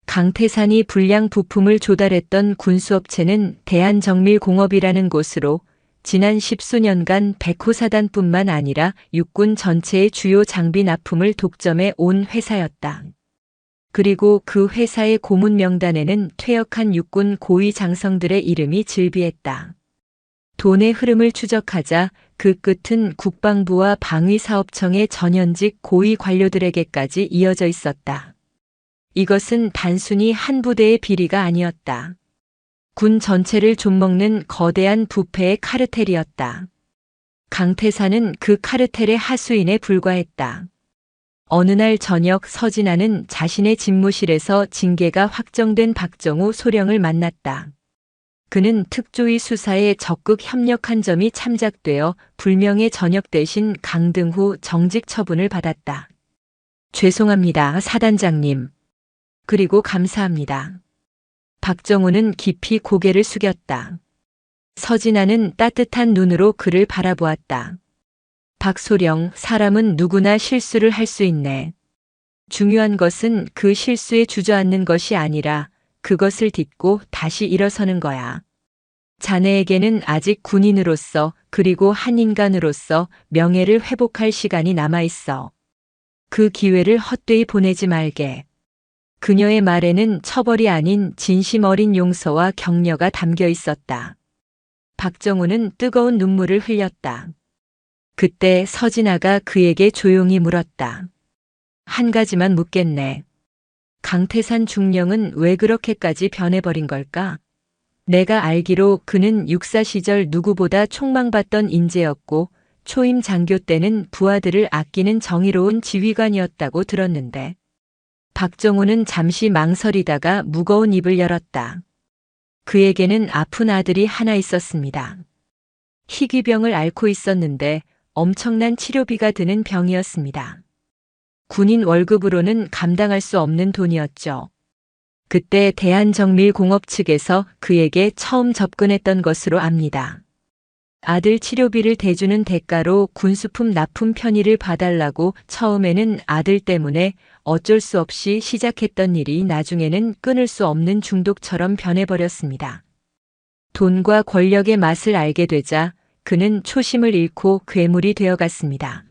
강태산이 불량 부품을 조달했던 군수업체는 대한정밀공업이라는 곳으로 지난 10수년간 백호사단뿐만 아니라 육군 전체의 주요 장비 납품을 독점해 온 회사였다. 그리고 그 회사의 고문 명단에는 퇴역한 육군 고위 장성들의 이름이 즐비했다. 돈의 흐름을 추적하자 그 끝은 국방부와 방위사업청의 전현직 고위 관료들에게까지 이어져 있었다. 이것은 단순히 한 부대의 비리가 아니었다. 군 전체를 좀먹는 거대한 부패의 카르텔이었다. 강태산은 그 카르텔의 하수인에 불과했다. 어느 날 저녁 서진아는 자신의 집무실에서 징계가 확정된 박정우 소령을 만났다. 그는 특조위 수사에 적극 협력한 점이 참작되어 불명예 전역 대신 강등후 정직 처분을 받았다. 죄송합니다, 사단장님. 그리고 감사합니다. 박정우는 깊이 고개를 숙였다. 서진아는 따뜻한 눈으로 그를 바라보았다. 박소령, 사람은 누구나 실수를 할 수 있네. 중요한 것은 그 실수에 주저앉는 것이 아니라 그것을 딛고 다시 일어서는 거야. 자네에게는 아직 군인으로서 그리고 한 인간으로서 명예를 회복할 시간이 남아 있어. 그 기회를 헛되이 보내지 말게. 그녀의 말에는 처벌이 아닌 진심 어린 용서와 격려가 담겨 있었다. 박정우는 뜨거운 눈물을 흘렸다. 그때 서진아가 그에게 조용히 물었다. 한 가지만 묻겠네. 강태산 중령은 왜 그렇게까지 변해버린 걸까? 내가 알기로 그는 육사 시절 누구보다 촉망받던 인재였고 초임 장교 때는 부하들을 아끼는 정의로운 지휘관이었다고 들었는데. 박정우는 잠시 망설이다가 무거운 입을 열었다. 그에게는 아픈 아들이 하나 있었습니다. 희귀병을 앓고 있었는데 엄청난 치료비가 드는 병이었습니다. 군인 월급으로는 감당할 수 없는 돈이었죠. 그때 대한정밀공업 측에서 그에게 처음 접근했던 것으로 압니다. 아들 치료비를 대주는 대가로 군수품 납품 편의를 봐달라고 처음에는 아들 때문에 어쩔 수 없이 시작했던 일이 나중에는 끊을 수 없는 중독처럼 변해버렸습니다. 돈과 권력의 맛을 알게 되자 그는 초심을 잃고 괴물이 되어갔습니다.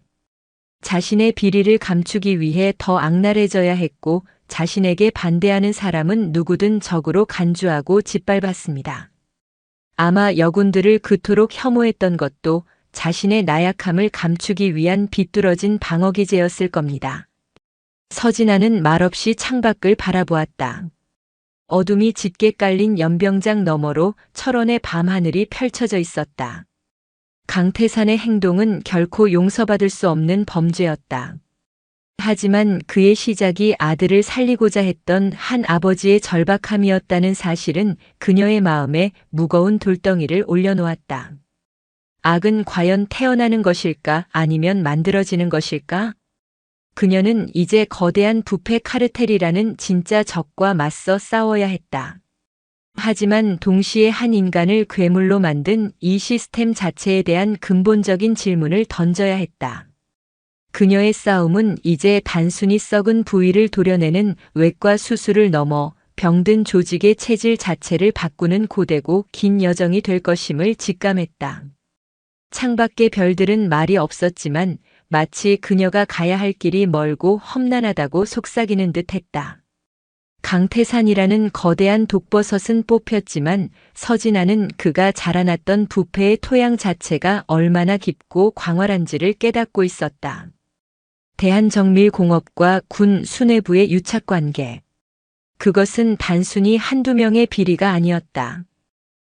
자신의 비리를 감추기 위해 더 악랄해져야 했고 자신에게 반대하는 사람은 누구든 적으로 간주하고 짓밟았습니다. 아마 여군들을 그토록 혐오했던 것도 자신의 나약함을 감추기 위한 비뚤어진 방어기제였을 겁니다. 서진아는 말없이 창밖을 바라보았다. 어둠이 짙게 깔린 연병장 너머로 철원의 밤하늘이 펼쳐져 있었다. 강태산의 행동은 결코 용서받을 수 없는 범죄였다. 하지만 그의 시작이 아들을 살리고자 했던 한 아버지의 절박함이었다는 사실은 그녀의 마음에 무거운 돌덩이를 올려놓았다. 악은 과연 태어나는 것일까 아니면 만들어지는 것일까? 그녀는 이제 거대한 부패 카르텔이라는 진짜 적과 맞서 싸워야 했다. 하지만 동시에 한 인간을 괴물로 만든 이 시스템 자체에 대한 근본적인 질문을 던져야 했다. 그녀의 싸움은 이제 단순히 썩은 부위를 도려내는 외과 수술을 넘어 병든 조직의 체질 자체를 바꾸는 고되고 긴 여정이 될 것임을 직감했다. 창밖의 별들은 말이 없었지만 마치 그녀가 가야 할 길이 멀고 험난하다고 속삭이는 듯 했다. 강태산이라는 거대한 독버섯은 뽑혔지만 서진아는 그가 자라났던 부패의 토양 자체가 얼마나 깊고 광활한지를 깨닫고 있었다. 대한정밀공업과 군 수뇌부의 유착관계. 그것은 단순히 한두 명의 비리가 아니었다.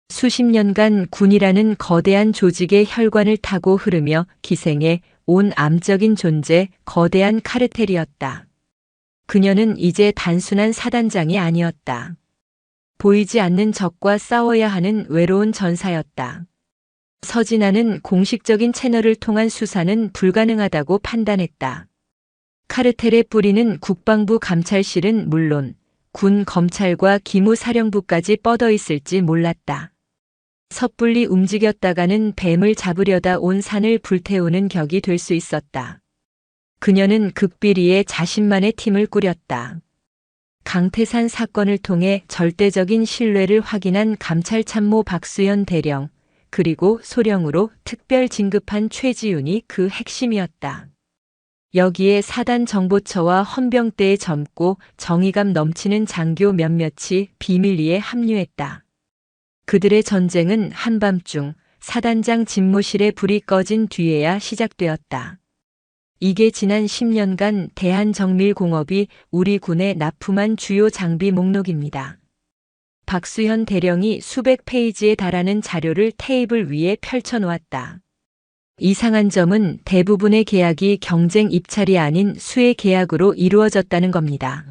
수십 년간 군이라는 거대한 조직의 혈관을 타고 흐르며 기생해 온 암적인 존재, 거대한 카르텔이었다. 그녀는 이제 단순한 사단장이 아니었다. 보이지 않는 적과 싸워야 하는 외로운 전사였다. 서진아는 공식적인 채널을 통한 수사는 불가능하다고 판단했다. 카르텔의 뿌리는 국방부 감찰실은 물론 군 검찰과 기무사령부까지 뻗어 있을지 몰랐다. 섣불리 움직였다가는 뱀을 잡으려다 온 산을 불태우는 격이 될 수 있었다. 그녀는 극비리에 자신만의 팀을 꾸렸다. 강태산 사건을 통해 절대적인 신뢰를 확인한 감찰참모 박수현 대령, 그리고 소령으로 특별 진급한 최지훈이 그 핵심이었다. 여기에 사단 정보처와 헌병대의 젊고 정의감 넘치는 장교 몇몇이 비밀리에 합류했다. 그들의 전쟁은 한밤중 사단장 집무실에 불이 꺼진 뒤에야 시작되었다. 이게 지난 10년간 대한정밀공업이 우리 군에 납품한 주요 장비 목록입니다. 박수현 대령이 수백 페이지에 달하는 자료를 테이블 위에 펼쳐놓았다. 이상한 점은 대부분의 계약이 경쟁 입찰이 아닌 수의 계약으로 이루어졌다는 겁니다.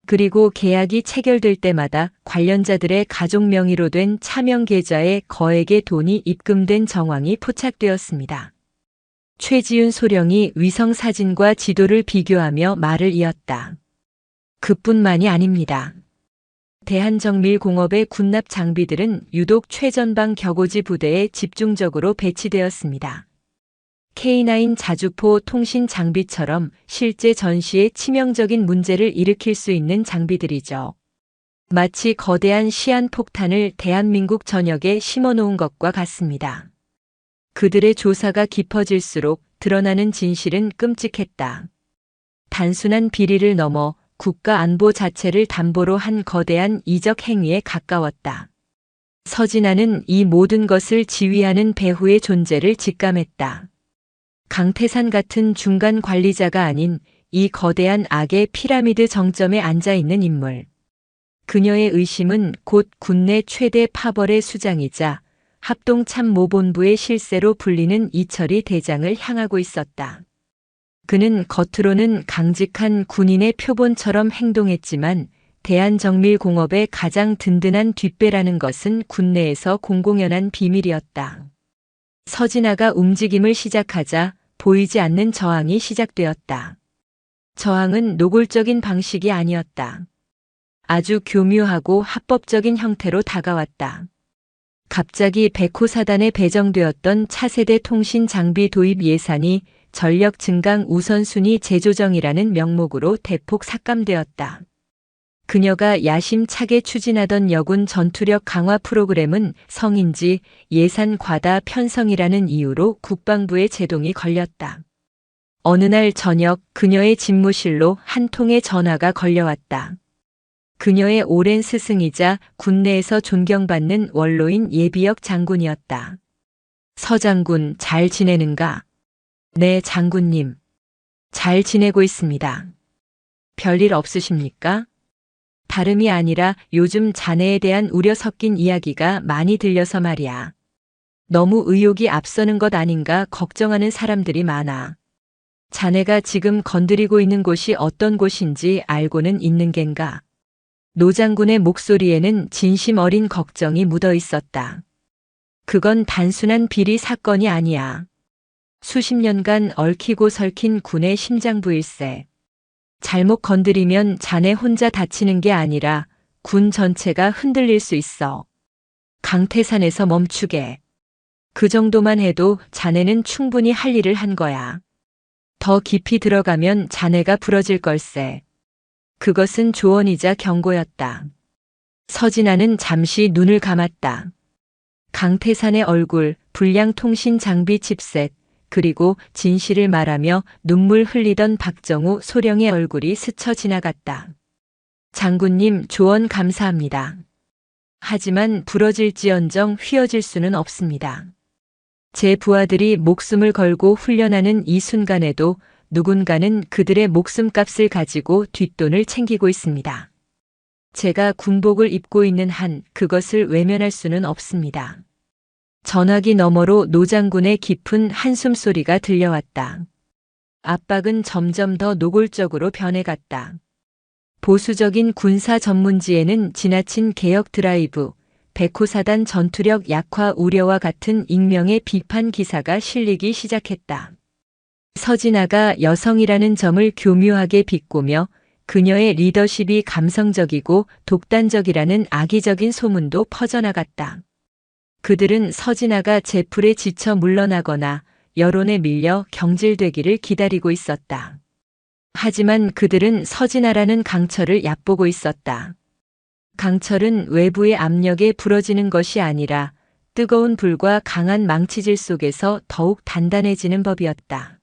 그리고 계약이 체결될 때마다 관련자들의 가족 명의로 된 차명 계좌에 거액의 돈이 입금된 정황이 포착되었습니다. 최지훈 소령이 위성 사진과 지도를 비교하며 말을 이었다. 그뿐만이 아닙니다. 대한정밀공업의 군납 장비들은 유독 최전방 격오지 부대에 집중적으로 배치되었습니다. K9 자주포 통신 장비처럼 실제 전시에 치명적인 문제를 일으킬 수 있는 장비들이죠. 마치 거대한 시한폭탄을 대한민국 전역에 심어놓은 것과 같습니다. 그들의 조사가 깊어질수록 드러나는 진실은 끔찍했다. 단순한 비리를 넘어 국가 안보 자체를 담보로 한 거대한 이적 행위에 가까웠다. 서진아는 이 모든 것을 지휘하는 배후의 존재를 직감했다. 강태산 같은 중간 관리자가 아닌 이 거대한 악의 피라미드 정점에 앉아있는 인물. 그녀의 의심은 곧 군내 최대 파벌의 수장이자 합동참모본부의 실세로 불리는 이철이 대장을 향하고 있었다. 그는 겉으로는 강직한 군인의 표본처럼 행동했지만 대한정밀공업의 가장 든든한 뒷배라는 것은 군내에서 공공연한 비밀이었다. 서진아가 움직임을 시작하자 보이지 않는 저항이 시작되었다. 저항은 노골적인 방식이 아니었다. 아주 교묘하고 합법적인 형태로 다가왔다. 갑자기 백호사단에 배정되었던 차세대 통신 장비 도입 예산이 전력 증강 우선순위 재조정이라는 명목으로 대폭 삭감되었다. 그녀가 야심차게 추진하던 여군 전투력 강화 프로그램은 성인지 예산 과다 편성이라는 이유로 국방부에 제동이 걸렸다. 어느 날 저녁 그녀의 집무실로 한 통의 전화가 걸려왔다. 그녀의 오랜 스승이자 군내에서 존경받는 원로인 예비역 장군이었다. 서 장군 잘 지내는가? 네, 장군님. 잘 지내고 있습니다. 별일 없으십니까? 다름이 아니라 요즘 자네에 대한 우려 섞인 이야기가 많이 들려서 말이야. 너무 의욕이 앞서는 것 아닌가 걱정하는 사람들이 많아. 자네가 지금 건드리고 있는 곳이 어떤 곳인지 알고는 있는 겐가? 노 장군의 목소리에는 진심 어린 걱정이 묻어 있었다. 그건 단순한 비리 사건이 아니야. 수십 년간 얽히고 설킨 군의 심장부일세. 잘못 건드리면 자네 혼자 다치는 게 아니라 군 전체가 흔들릴 수 있어. 강태산에서 멈추게. 그 정도만 해도 자네는 충분히 할 일을 한 거야. 더 깊이 들어가면 자네가 부러질 걸세. 그것은 조언이자 경고였다. 서진아는 잠시 눈을 감았다. 강태산의 얼굴, 불량통신 장비 칩셋, 그리고 진실을 말하며 눈물 흘리던 박정우 소령의 얼굴이 스쳐 지나갔다. 장군님 조언 감사합니다. 하지만 부러질지언정 휘어질 수는 없습니다. 제 부하들이 목숨을 걸고 훈련하는 이 순간에도 누군가는 그들의 목숨값을 가지고 뒷돈을 챙기고 있습니다. 제가 군복을 입고 있는 한 그것을 외면할 수는 없습니다. 전화기 너머로 노 장군의 깊은 한숨소리가 들려왔다. 압박은 점점 더 노골적으로 변해갔다. 보수적인 군사 전문지에는 지나친 개혁 드라이브, 백호사단 전투력 약화 우려와 같은 익명의 비판 기사가 실리기 시작했다. 서진아가 여성이라는 점을 교묘하게 비꼬며 그녀의 리더십이 감성적이고 독단적이라는 악의적인 소문도 퍼져나갔다. 그들은 서진아가 제풀에 지쳐 물러나거나 여론에 밀려 경질되기를 기다리고 있었다. 하지만 그들은 서진아라는 강철을 얕보고 있었다. 강철은 외부의 압력에 부러지는 것이 아니라 뜨거운 불과 강한 망치질 속에서 더욱 단단해지는 법이었다.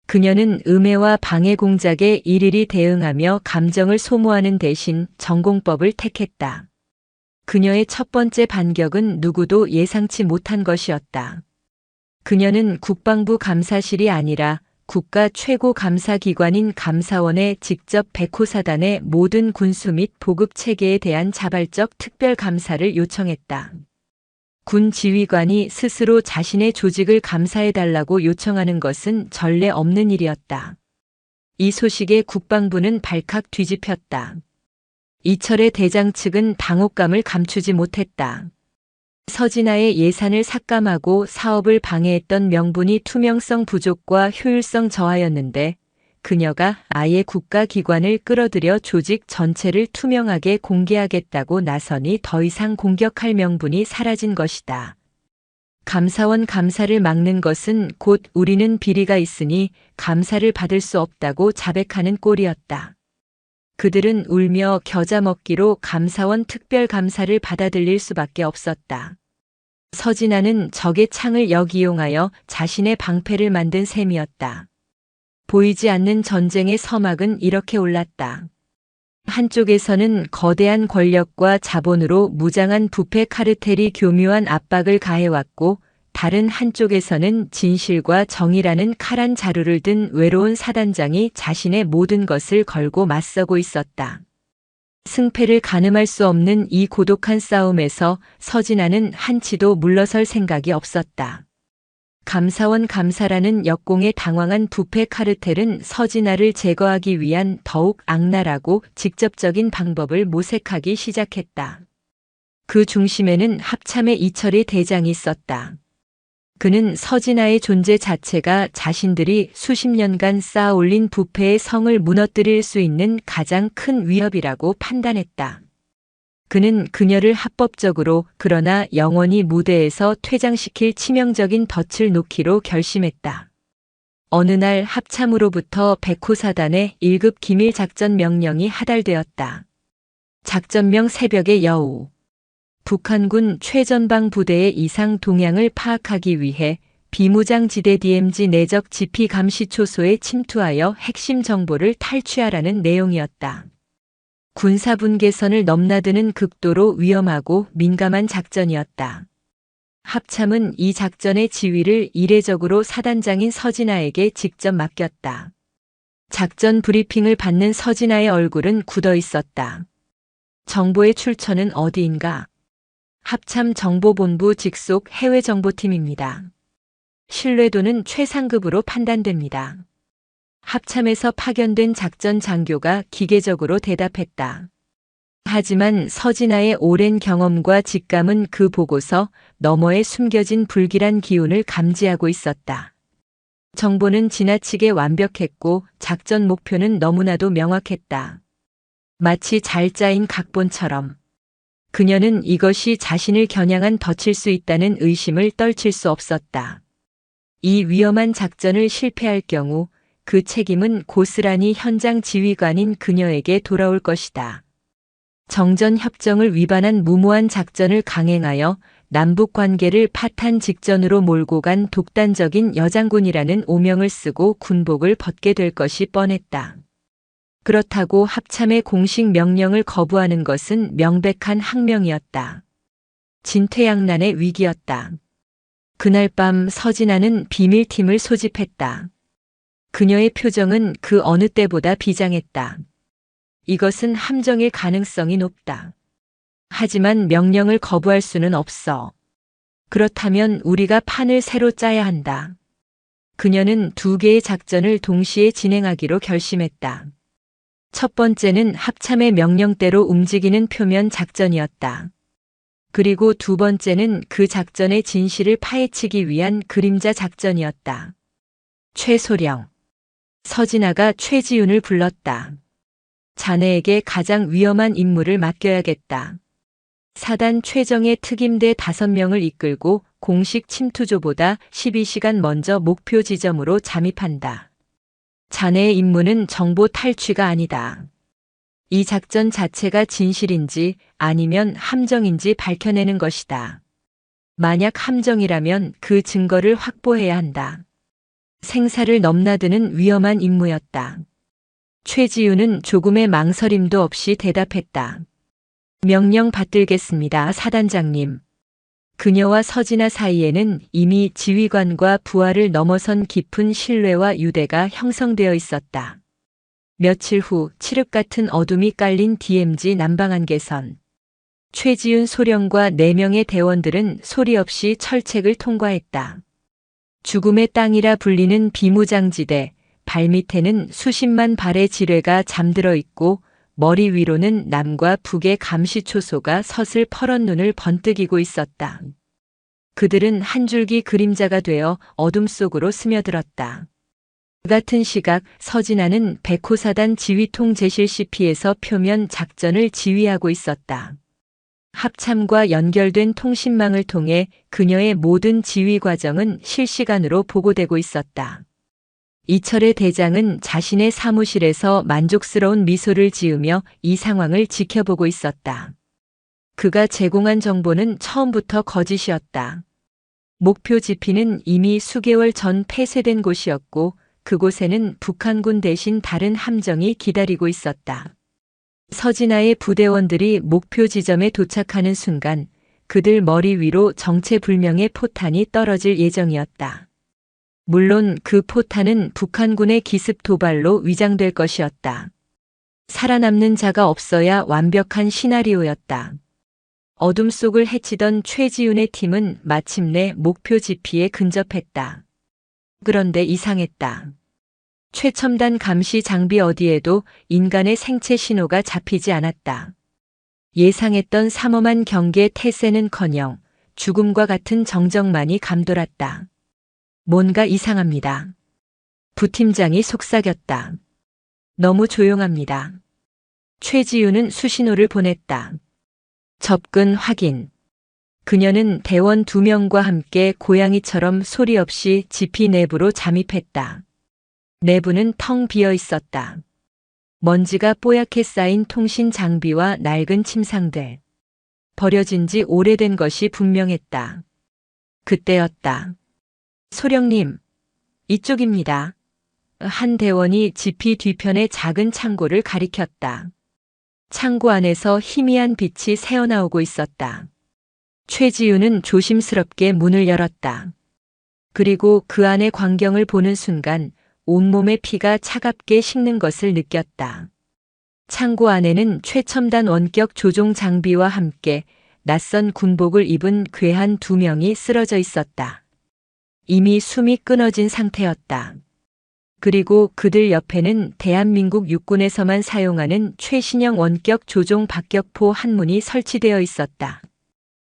그녀는 음해와 방해 공작에 일일이 대응하며 감정을 소모하는 대신 전공법을 택했다. 그녀의 첫 번째 반격은 누구도 예상치 못한 것이었다. 그녀는 국방부 감사실이 아니라 국가 최고 감사기관인 감사원에 직접 백호사단의 모든 군수 및 보급 체계에 대한 자발적 특별 감사를 요청했다. 군 지휘관이 스스로 자신의 조직을 감사해달라고 요청하는 것은 전례 없는 일이었다. 이 소식에 국방부는 발칵 뒤집혔다. 이철의 대장 측은 당혹감을 감추지 못했다. 서진아의 예산을 삭감하고 사업을 방해했던 명분이 투명성 부족과 효율성 저하였는데 그녀가 아예 국가기관을 끌어들여 조직 전체를 투명하게 공개하겠다고 나서니 더 이상 공격할 명분이 사라진 것이다. 감사원 감사를 막는 것은 곧 우리는 비리가 있으니 감사를 받을 수 없다고 자백하는 꼴이었다. 그들은 울며 겨자 먹기로 감사원 특별감사를 받아들일 수밖에 없었다. 서진아는 적의 창을 역이용하여 자신의 방패를 만든 셈이었다. 보이지 않는 전쟁의 서막은 이렇게 올랐다. 한쪽에서는 거대한 권력과 자본으로 무장한 부패 카르텔이 교묘한 압박을 가해왔고, 다른 한쪽에서는 진실과 정의라는 칼 한 자루를 든 외로운 사단장이 자신의 모든 것을 걸고 맞서고 있었다. 승패를 가늠할 수 없는 이 고독한 싸움에서 서진아는 한치도 물러설 생각이 없었다. 감사원 감사라는 역공에 당황한 부패 카르텔은 서진아를 제거하기 위한 더욱 악랄하고 직접적인 방법을 모색하기 시작했다. 그 중심에는 합참의 이철희 대장이 있었다. 그는 서진아의 존재 자체가 자신들이 수십 년간 쌓아 올린 부패의 성을 무너뜨릴 수 있는 가장 큰 위협이라고 판단했다. 그는 그녀를 합법적으로 그러나 영원히 무대에서 퇴장시킬 치명적인 덫을 놓기로 결심했다. 어느 날 합참으로부터 백호사단의 1급 기밀 작전 명령이 하달되었다. 작전명 새벽의 여우. 북한군 최전방 부대의 이상 동향을 파악하기 위해 비무장지대 DMZ 내적 지피 감시 초소에 침투하여 핵심 정보를 탈취하라는 내용이었다. 군사분계선을 넘나드는 극도로 위험하고 민감한 작전이었다. 합참은 이 작전의 지휘를 이례적으로 사단장인 서진아에게 직접 맡겼다. 작전 브리핑을 받는 서진아의 얼굴은 굳어 있었다. 정보의 출처는 어디인가? 합참 정보본부 직속 해외정보팀입니다. 신뢰도는 최상급으로 판단됩니다. 합참에서 파견된 작전 장교가 기계적으로 대답했다. 하지만 서진아의 오랜 경험과 직감은 그 보고서 너머에 숨겨진 불길한 기운을 감지하고 있었다. 정보는 지나치게 완벽했고 작전 목표는 너무나도 명확했다. 마치 잘 짜인 각본처럼. 그녀는 이것이 자신을 겨냥한 덫일 수 있다는 의심을 떨칠 수 없었다. 이 위험한 작전을 실패할 경우 그 책임은 고스란히 현장 지휘관인 그녀에게 돌아올 것이다. 정전협정을 위반한 무모한 작전을 강행하여 남북 관계를 파탄 직전으로 몰고 간 독단적인 여장군이라는 오명을 쓰고 군복을 벗게 될 것이 뻔했다. 그렇다고 합참의 공식 명령을 거부하는 것은 명백한 항명이었다. 진퇴양난의 위기였다. 그날 밤 서진아는 비밀팀을 소집했다. 그녀의 표정은 그 어느 때보다 비장했다. 이것은 함정일 가능성이 높다. 하지만 명령을 거부할 수는 없어. 그렇다면 우리가 판을 새로 짜야 한다. 그녀는 두 개의 작전을 동시에 진행하기로 결심했다. 첫 번째는 합참의 명령대로 움직이는 표면 작전이었다. 그리고 두 번째는 그 작전의 진실을 파헤치기 위한 그림자 작전이었다. 최소령. 서진아가 최지윤을 불렀다. 자네에게 가장 위험한 임무를 맡겨야겠다. 사단 최정예 특임대 5명을 이끌고 공식 침투조보다 12시간 먼저 목표 지점으로 잠입한다. 자네의 임무는 정보 탈취가 아니다. 이 작전 자체가 진실인지 아니면 함정인지 밝혀내는 것이다. 만약 함정이라면 그 증거를 확보해야 한다. 생사를 넘나드는 위험한 임무였다. 최지윤은 조금의 망설임도 없이 대답했다. 명령 받들겠습니다, 사단장님. 그녀와 서진아 사이에는 이미 지휘관과 부하를 넘어선 깊은 신뢰와 유대가 형성되어 있었다. 며칠 후 칠흑 같은 어둠이 깔린 DMZ 남방한계선. 최지윤 소령과 4명의 대원들은 소리 없이 철책을 통과했다. 죽음의 땅이라 불리는 비무장지대, 발밑에는 수십만 발의 지뢰가 잠들어 있고 머리 위로는 남과 북의 감시초소가 서슬 퍼런 눈을 번뜩이고 있었다. 그들은 한 줄기 그림자가 되어 어둠 속으로 스며들었다. 같은 시각 서진아는 백호사단 지휘통 제실 CP에서 표면 작전을 지휘하고 있었다. 합참과 연결된 통신망을 통해 그녀의 모든 지휘 과정은 실시간으로 보고되고 있었다. 이철의 대장은 자신의 사무실에서 만족스러운 미소를 지으며 이 상황을 지켜보고 있었다. 그가 제공한 정보는 처음부터 거짓이었다. 목표 지피는 이미 수개월 전 폐쇄된 곳이었고 그곳에는 북한군 대신 다른 함정이 기다리고 있었다. 서진아의 부대원들이 목표 지점에 도착하는 순간 그들 머리 위로 정체불명의 포탄이 떨어질 예정이었다. 물론 그 포탄은 북한군의 기습 도발로 위장될 것이었다. 살아남는 자가 없어야 완벽한 시나리오였다. 어둠 속을 헤치던 최지훈의 팀은 마침내 목표 지피에 근접했다. 그런데 이상했다. 최첨단 감시 장비 어디에도 인간의 생체 신호가 잡히지 않았다. 예상했던 삼엄한 경계 태세는커녕 죽음과 같은 정적만이 감돌았다. 뭔가 이상합니다. 부팀장이 속삭였다. 너무 조용합니다. 최지우는 수신호를 보냈다. 접근 확인. 그녀는 대원 2명과 함께 고양이처럼 소리 없이 지피 내부로 잠입했다. 내부는 텅 비어 있었다. 먼지가 뽀얗게 쌓인 통신 장비와 낡은 침상들. 버려진 지 오래된 것이 분명했다. 그때였다. 소령님, 이쪽입니다. 한 대원이 지피 뒤편의 작은 창고를 가리켰다. 창고 안에서 희미한 빛이 새어나오고 있었다. 최지우는 조심스럽게 문을 열었다. 그리고 그 안의 광경을 보는 순간 온몸의 피가 차갑게 식는 것을 느꼈다. 창고 안에는 최첨단 원격 조종 장비와 함께 낯선 군복을 입은 괴한 2명이 쓰러져 있었다. 이미 숨이 끊어진 상태였다. 그리고 그들 옆에는 대한민국 육군에서만 사용하는 최신형 원격 조종 박격포 한 문이 설치되어 있었다.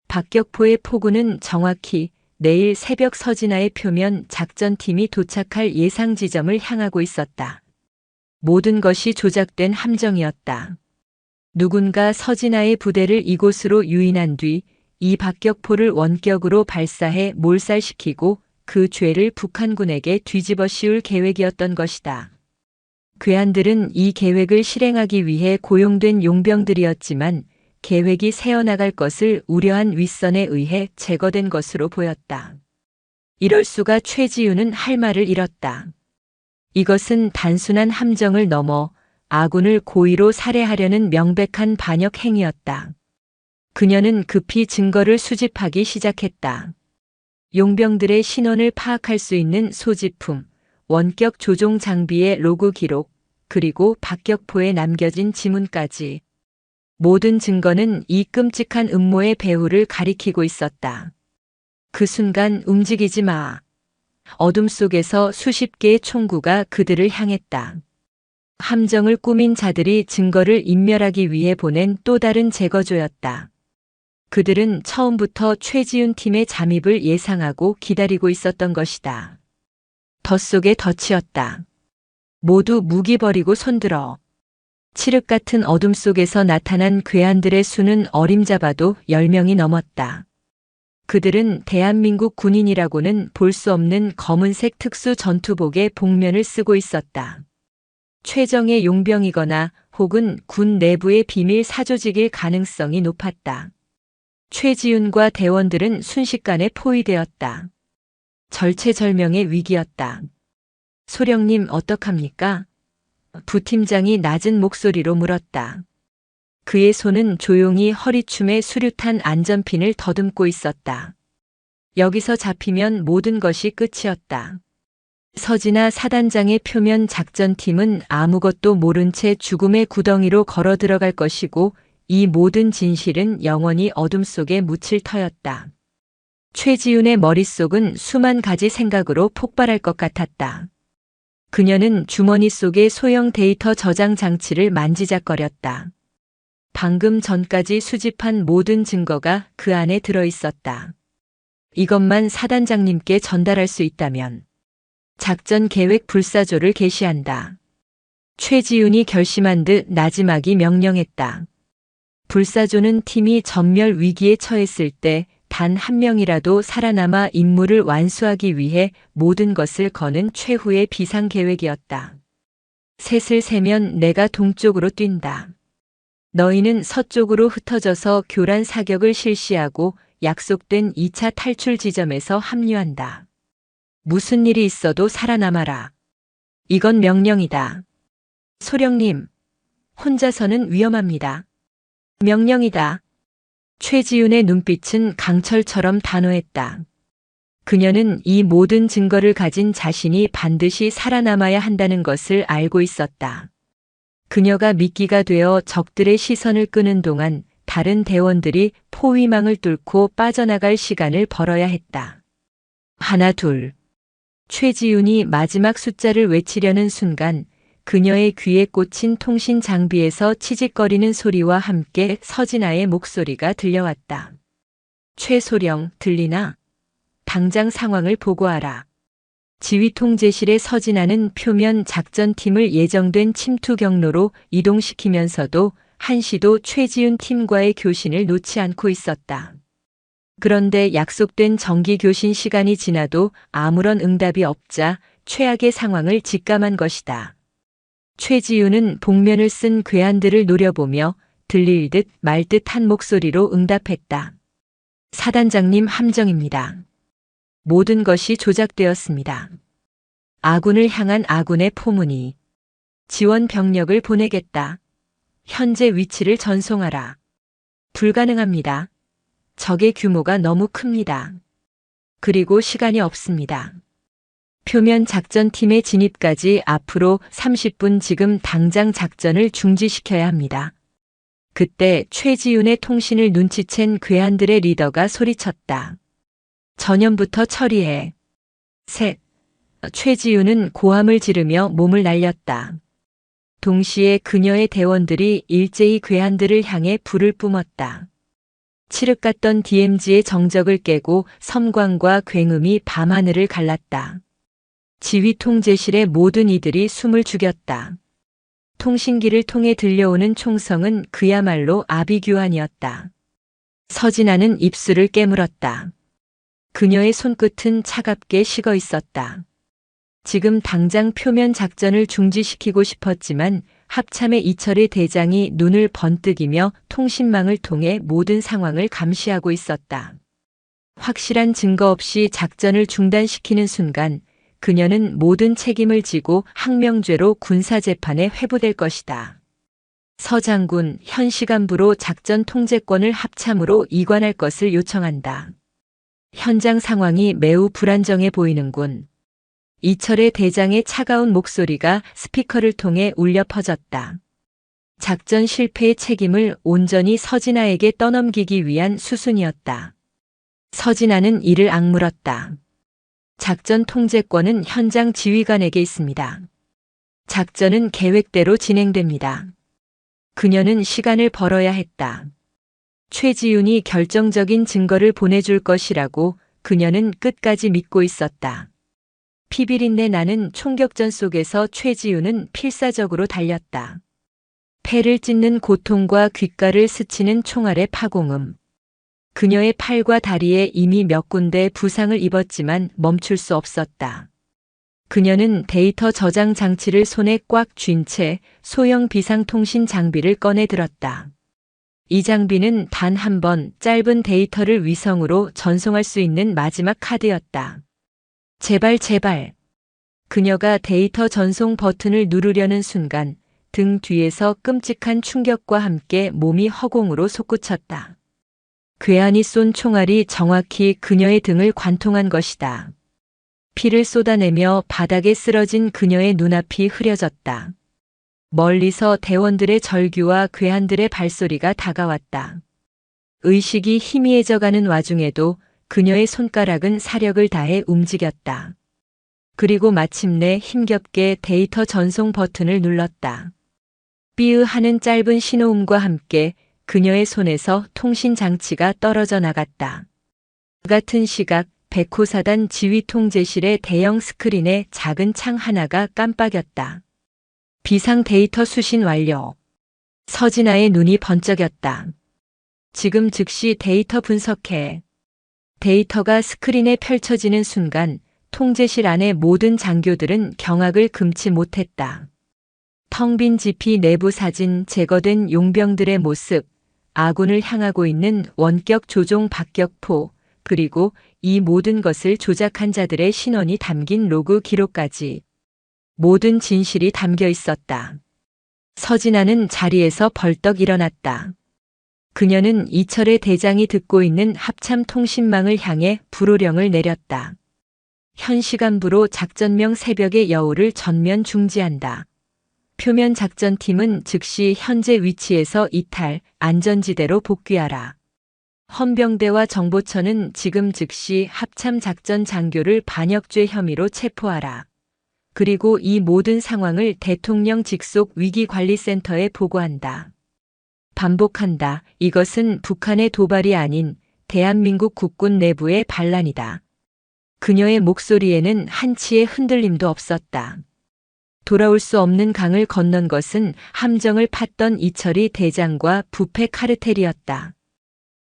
박격포의 포구는 정확히 내일 새벽 서진아의 표면 작전팀이 도착할 예상 지점을 향하고 있었다. 모든 것이 조작된 함정이었다. 누군가 서진아의 부대를 이곳으로 유인한 뒤 이 박격포를 원격으로 발사해 몰살시키고 그 죄를 북한군에게 뒤집어 씌울 계획이었던 것이다. 괴한들은 이 계획을 실행하기 위해 고용된 용병들이었지만 계획이 새어나갈 것을 우려한 윗선에 의해 제거된 것으로 보였다. 이럴 수가. 최지우는 할 말을 잃었다. 이것은 단순한 함정을 넘어 아군을 고의로 살해하려는 명백한 반역 행위였다. 그녀는 급히 증거를 수집하기 시작했다. 용병들의 신원을 파악할 수 있는 소지품, 원격 조종 장비의 로그 기록, 그리고 박격포에 남겨진 지문까지. 모든 증거는 이 끔찍한 음모의 배후를 가리키고 있었다. 그 순간 움직이지 마. 어둠 속에서 수십 개의 총구가 그들을 향했다. 함정을 꾸민 자들이 증거를 인멸하기 위해 보낸 또 다른 제거조였다. 그들은 처음부터 최지훈 팀의 잠입을 예상하고 기다리고 있었던 것이다. 덫 속의 덫이었다. 모두 무기 버리고 손들어. 칠흑 같은 어둠 속에서 나타난 괴한들의 수는 어림잡아도 10명이 넘었다. 그들은 대한민국 군인이라고는 볼 수 없는 검은색 특수 전투복의 복면을 쓰고 있었다. 최정예 용병이거나 혹은 군 내부의 비밀 사조직일 가능성이 높았다. 최지훈과 대원들은 순식간에 포위되었다. 절체절명의 위기였다. 소령님 어떡합니까? 부팀장이 낮은 목소리로 물었다. 그의 손은 조용히 허리춤에 수류탄 안전핀을 더듬고 있었다. 여기서 잡히면 모든 것이 끝이었다. 서진아 사단장의 표면 작전팀은 아무것도 모른 채 죽음의 구덩이로 걸어 들어갈 것이고 이 모든 진실은 영원히 어둠 속에 묻힐 터였다. 최지훈의 머릿속은 수만 가지 생각으로 폭발할 것 같았다. 그녀는 주머니 속의 소형 데이터 저장 장치를 만지작거렸다. 방금 전까지 수집한 모든 증거가 그 안에 들어 있었다. 이것만 사단장님께 전달할 수 있다면 작전 계획 불사조를 개시한다. 최지훈이 결심한 듯 나지막이 명령했다. 불사조는 팀이 전멸 위기에 처했을 때 단 한 명이라도 살아남아 임무를 완수하기 위해 모든 것을 거는 최후의 비상계획이었다. 셋을 세면 내가 동쪽으로 뛴다. 너희는 서쪽으로 흩어져서 교란 사격을 실시하고 약속된 2차 탈출 지점에서 합류한다. 무슨 일이 있어도 살아남아라. 이건 명령이다. 소령님, 혼자서는 위험합니다. 명령이다. 최지훈의 눈빛은 강철처럼 단호했다. 그녀는 이 모든 증거를 가진 자신이 반드시 살아남아야 한다는 것을 알고 있었다. 그녀가 미끼가 되어 적들의 시선을 끄는 동안 다른 대원들이 포위망을 뚫고 빠져나갈 시간을 벌어야 했다. 하나 둘. 최지훈이 마지막 숫자를 외치려는 순간 그녀의 귀에 꽂힌 통신 장비에서 치직거리는 소리와 함께 서진아의 목소리가 들려왔다. 최소령, 들리나? 당장 상황을 보고하라. 지휘통제실의 서진아는 표면 작전팀을 예정된 침투 경로로 이동시키면서도 한시도 최지훈 팀과의 교신을 놓지 않고 있었다. 그런데 약속된 정기 교신 시간이 지나도 아무런 응답이 없자 최악의 상황을 직감한 것이다. 최지훈은 복면을 쓴 괴한들을 노려보며 들릴 듯 말 듯한 목소리로 응답했다. 사단장님 함정입니다. 모든 것이 조작되었습니다. 아군을 향한 아군의 포문이. 지원 병력을 보내겠다. 현재 위치를 전송하라. 불가능합니다. 적의 규모가 너무 큽니다. 그리고 시간이 없습니다. 표면 작전팀의 진입까지 앞으로 30분 지금 당장 작전을 중지시켜야 합니다. 그때 최지훈의 통신을 눈치챈 괴한들의 리더가 소리쳤다. 전염부터 처리해. 셋. 최지훈은 고함을 지르며 몸을 날렸다. 동시에 그녀의 대원들이 일제히 괴한들을 향해 불을 뿜었다. 칠흑 같던 DMZ의 정적을 깨고 섬광과 굉음이 밤하늘을 갈랐다. 지휘통제실의 모든 이들이 숨을 죽였다. 통신기를 통해 들려오는 총성은 그야말로 아비규환이었다. 서진아는 입술을 깨물었다. 그녀의 손끝은 차갑게 식어 있었다. 지금 당장 표면 작전을 중지시키고 싶었지만 합참의 이철의 대장이 눈을 번뜩이며 통신망을 통해 모든 상황을 감시하고 있었다. 확실한 증거 없이 작전을 중단시키는 순간 그녀는 모든 책임을 지고 항명죄로 군사재판에 회부될 것이다. 서 장군, 현 시간부로 작전 통제권을 합참으로 이관할 것을 요청한다. 현장 상황이 매우 불안정해 보이는군. 이철의 대장의 차가운 목소리가 스피커를 통해 울려 퍼졌다. 작전 실패의 책임을 온전히 서진아에게 떠넘기기 위한 수순이었다. 서진아는 이를 악물었다. 작전 통제권은 현장 지휘관에게 있습니다. 작전은 계획대로 진행됩니다. 그녀는 시간을 벌어야 했다. 최지훈이 결정적인 증거를 보내줄 것이라고 그녀는 끝까지 믿고 있었다. 피비린내 나는 총격전 속에서 최지훈은 필사적으로 달렸다. 폐를 찢는 고통과 귓가를 스치는 총알의 파공음. 그녀의 팔과 다리에 이미 몇 군데 부상을 입었지만 멈출 수 없었다. 그녀는 데이터 저장 장치를 손에 꽉 쥔 채 소형 비상통신 장비를 꺼내 들었다. 이 장비는 단 한 번 짧은 데이터를 위성으로 전송할 수 있는 마지막 카드였다. 제발 제발. 그녀가 데이터 전송 버튼을 누르려는 순간 등 뒤에서 끔찍한 충격과 함께 몸이 허공으로 솟구쳤다. 괴한이 쏜 총알이 정확히 그녀의 등을 관통한 것이다. 피를 쏟아내며 바닥에 쓰러진 그녀의 눈앞이 흐려졌다. 멀리서 대원들의 절규와 괴한들의 발소리가 다가왔다. 의식이 희미해져가는 와중에도 그녀의 손가락은 사력을 다해 움직였다. 그리고 마침내 힘겹게 데이터 전송 버튼을 눌렀다. 삐으 하는 짧은 신호음과 함께 그녀의 손에서 통신 장치가 떨어져 나갔다. 같은 시각 백호사단 지휘통제실의 대형 스크린에 작은 창 하나가 깜빡였다. 비상 데이터 수신 완료. 서진아의 눈이 번쩍였다. 지금 즉시 데이터 분석해. 데이터가 스크린에 펼쳐지는 순간 통제실 안의 모든 장교들은 경악을 금치 못했다. 텅 빈 지피 내부 사진, 제거된 용병들의 모습, 아군을 향하고 있는 원격 조종 박격포, 그리고 이 모든 것을 조작한 자들의 신원이 담긴 로그 기록까지. 모든 진실이 담겨 있었다. 서진아는 자리에서 벌떡 일어났다. 그녀는 이철의 대장이 듣고 있는 합참 통신망을 향해 불호령을 내렸다. 현 시간부로 작전명 새벽의 여우를 전면 중지한다. 표면 작전팀은 즉시 현재 위치에서 이탈, 안전지대로 복귀하라. 헌병대와 정보처는 지금 즉시 합참 작전 장교를 반역죄 혐의로 체포하라. 그리고 이 모든 상황을 대통령 직속 위기관리센터에 보고한다. 반복한다. 이것은 북한의 도발이 아닌 대한민국 국군 내부의 반란이다. 그녀의 목소리에는 한치의 흔들림도 없었다. 돌아올 수 없는 강을 건넌 것은 함정을 팠던 이철이 대장과 부패 카르텔이었다.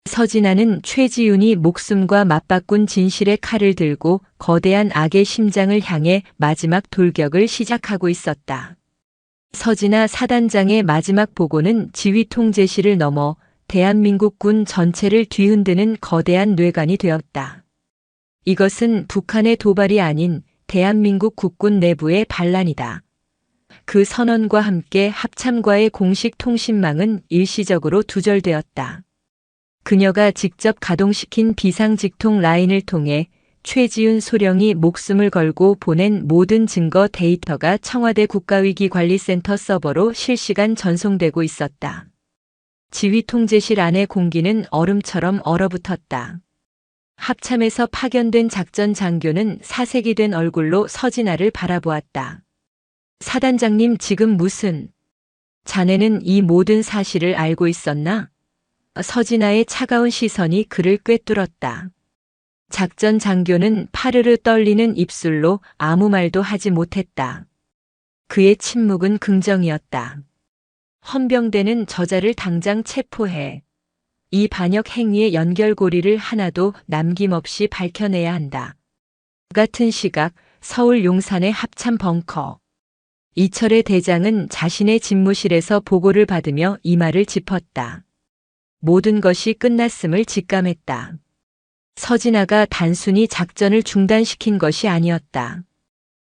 서진아는 최지윤이 목숨과 맞바꾼 진실의 칼을 들고 거대한 악의 심장을 향해 마지막 돌격을 시작하고 있었다. 서진아 사단장의 마지막 보고는 지휘통제실을 넘어 대한민국 군 전체를 뒤흔드는 거대한 뇌관이 되었다. 이것은 북한의 도발이 아닌 대한민국 국군 내부의 반란이다. 그 선언과 함께 합참과의 공식 통신망은 일시적으로 두절되었다. 그녀가 직접 가동시킨 비상직통 라인을 통해 최지윤 소령이 목숨을 걸고 보낸 모든 증거 데이터가 청와대 국가위기관리센터 서버로 실시간 전송되고 있었다. 지휘통제실 안의 공기는 얼음처럼 얼어붙었다. 합참에서 파견된 작전 장교는 사색이 된 얼굴로 서진아를 바라보았다. 사단장님, 지금 무슨... 자네는 이 모든 사실을 알고 있었나? 서진아의 차가운 시선이 그를 꿰뚫었다. 작전 장교는 파르르 떨리는 입술로 아무 말도 하지 못했다. 그의 침묵은 긍정이었다. 헌병대는 저자를 당장 체포해. 이 반역 행위의 연결고리를 하나도 남김없이 밝혀내야 한다. 같은 시각 서울 용산의 합참 벙커. 이철의 대장은 자신의 집무실에서 보고를 받으며 이 말을 짚었다. 모든 것이 끝났음을 직감했다. 서진아가 단순히 작전을 중단시킨 것이 아니었다.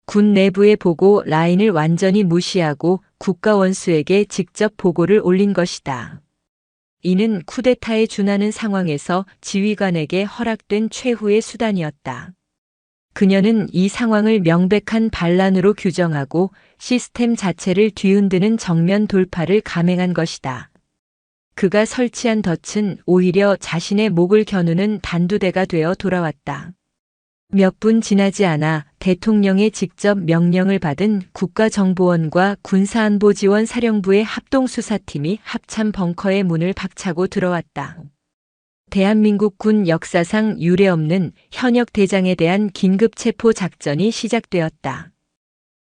군 내부의 보고 라인을 완전히 무시하고 국가원수에게 직접 보고를 올린 것이다. 이는 쿠데타에 준하는 상황에서 지휘관에게 허락된 최후의 수단이었다. 그녀는 이 상황을 명백한 반란으로 규정하고 시스템 자체를 뒤흔드는 정면 돌파를 감행한 것이다. 그가 설치한 덫은 오히려 자신의 목을 겨누는 단두대가 되어 돌아왔다. 몇 분 지나지 않아 대통령의 직접 명령을 받은 국가정보원과 군사안보지원사령부의 합동수사팀이 합참 벙커의 문을 박차고 들어왔다. 대한민국 군 역사상 유례없는 현역 대장에 대한 긴급 체포 작전이 시작되었다.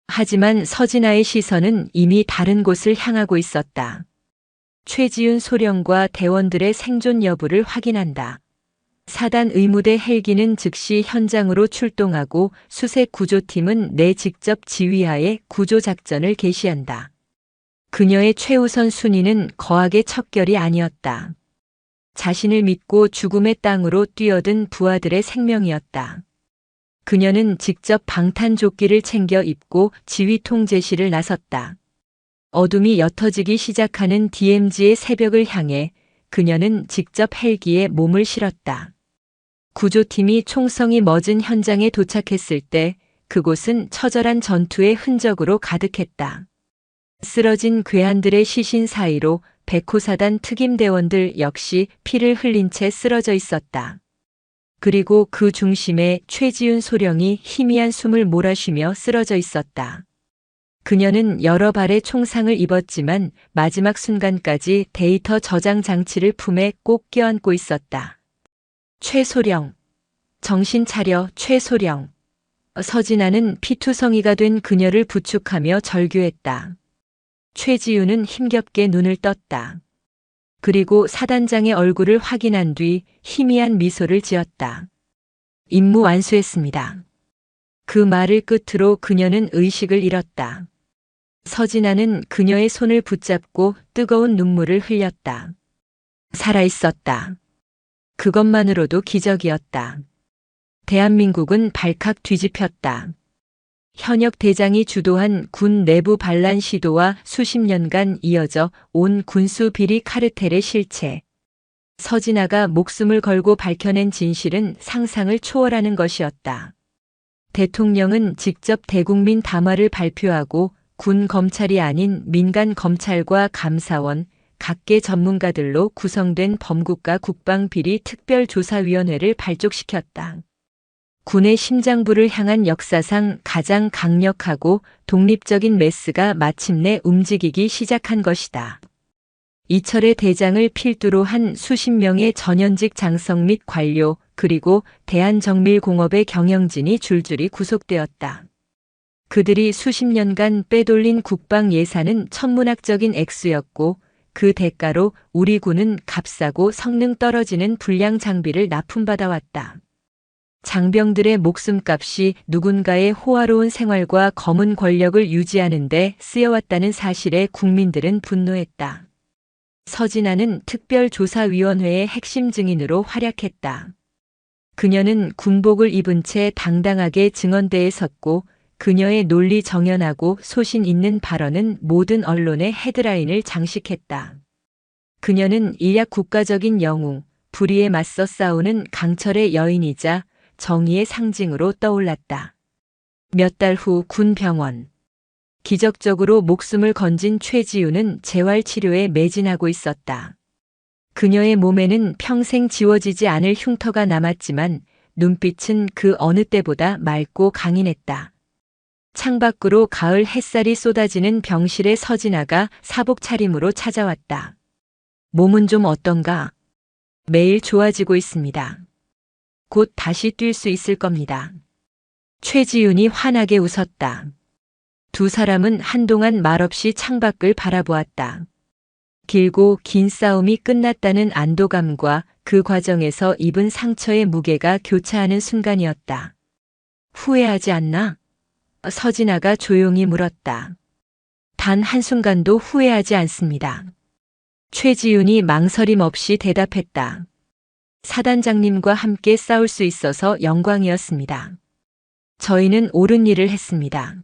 하지만 서진아의 시선은 이미 다른 곳을 향하고 있었다. 최지윤 소령과 대원들의 생존 여부를 확인한다. 사단 의무대 헬기는 즉시 현장으로 출동하고 수색 구조팀은 내 직접 지휘하에 구조작전을 개시한다. 그녀의 최우선 순위는 거학의 척결이 아니었다. 자신을 믿고 죽음의 땅으로 뛰어든 부하들의 생명이었다. 그녀는 직접 방탄조끼를 챙겨 입고 지휘통제실을 나섰다. 어둠이 옅어지기 시작하는 DMZ의 새벽을 향해 그녀는 직접 헬기에 몸을 실었다. 구조팀이 총성이 멎은 현장에 도착했을 때 그곳은 처절한 전투의 흔적으로 가득했다. 쓰러진 괴한들의 시신 사이로 백호사단 특임대원들 역시 피를 흘린 채 쓰러져 있었다. 그리고 그 중심에 최지윤 소령이 희미한 숨을 몰아쉬며 쓰러져 있었다. 그녀는 여러 발의 총상을 입었지만 마지막 순간까지 데이터 저장 장치를 품에 꼭 껴안고 있었다. 최소령. 정신 차려, 최소령. 서진아는 피투성이가 된 그녀를 부축하며 절규했다. 최지우는 힘겹게 눈을 떴다. 그리고 사단장의 얼굴을 확인한 뒤 희미한 미소를 지었다. 임무 완수했습니다. 그 말을 끝으로 그녀는 의식을 잃었다. 서진아는 그녀의 손을 붙잡고 뜨거운 눈물을 흘렸다. 살아있었다. 그것만으로도 기적이었다. 대한민국은 발칵 뒤집혔다. 현역 대장이 주도한 군 내부 반란 시도와 수십 년간 이어져 온 군수 비리 카르텔의 실체. 서진아가 목숨을 걸고 밝혀낸 진실은 상상을 초월하는 것이었다. 대통령은 직접 대국민 담화를 발표하고 군 검찰이 아닌 민간 검찰과 감사원, 각계 전문가들로 구성된 범국가 국방비리 특별조사위원회를 발족시켰다. 군의 심장부를 향한 역사상 가장 강력하고 독립적인 메스가 마침내 움직이기 시작한 것이다. 이철의 대장을 필두로 한 수십 명의 전현직 장성 및 관료, 그리고 대한정밀공업의 경영진이 줄줄이 구속되었다. 그들이 수십 년간 빼돌린 국방 예산은 천문학적인 액수였고, 그 대가로 우리 군은 값싸고 성능 떨어지는 불량 장비를 납품받아왔다. 장병들의 목숨값이 누군가의 호화로운 생활과 검은 권력을 유지하는 데 쓰여왔다는 사실에 국민들은 분노했다. 서진아는 특별조사위원회의 핵심 증인으로 활약했다. 그녀는 군복을 입은 채 당당하게 증언대에 섰고 그녀의 논리 정연하고 소신 있는 발언은 모든 언론의 헤드라인을 장식했다. 그녀는 일약 국가적인 영웅, 불의에 맞서 싸우는 강철의 여인이자 정의의 상징으로 떠올랐다. 몇 달 후 군 병원. 기적적으로 목숨을 건진 최지우는 재활치료에 매진하고 있었다. 그녀의 몸에는 평생 지워지지 않을 흉터가 남았지만 눈빛은 그 어느 때보다 맑고 강인했다. 창밖으로 가을 햇살이 쏟아지는 병실에 서진아가 사복 차림으로 찾아왔다. 몸은 좀 어떤가? 매일 좋아지고 있습니다. 곧 다시 뛸 수 있을 겁니다. 최지윤이 환하게 웃었다. 두 사람은 한동안 말없이 창밖을 바라보았다. 길고 긴 싸움이 끝났다는 안도감과 그 과정에서 입은 상처의 무게가 교차하는 순간이었다. 후회하지 않나? 서진아가 조용히 물었다. 단 한순간도 후회하지 않습니다. 최지윤이 망설임 없이 대답했다. 사단장님과 함께 싸울 수 있어서 영광이었습니다. 저희는 옳은 일을 했습니다.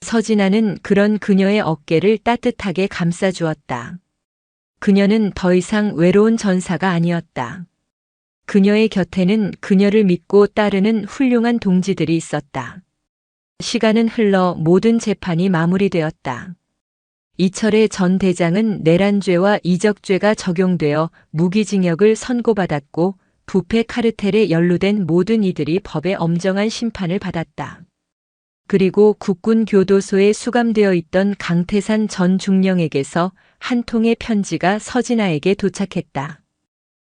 서진아는 그런 그녀의 어깨를 따뜻하게 감싸주었다. 그녀는 더 이상 외로운 전사가 아니었다. 그녀의 곁에는 그녀를 믿고 따르는 훌륭한 동지들이 있었다. 시간은 흘러 모든 재판이 마무리되었다. 이철의 전 대장은 내란죄와 이적죄가 적용되어 무기징역을 선고받았고 부패 카르텔에 연루된 모든 이들이 법의 엄정한 심판을 받았다. 그리고 국군교도소에 수감되어 있던 강태산 전 중령에게서 한 통의 편지가 서진아에게 도착했다.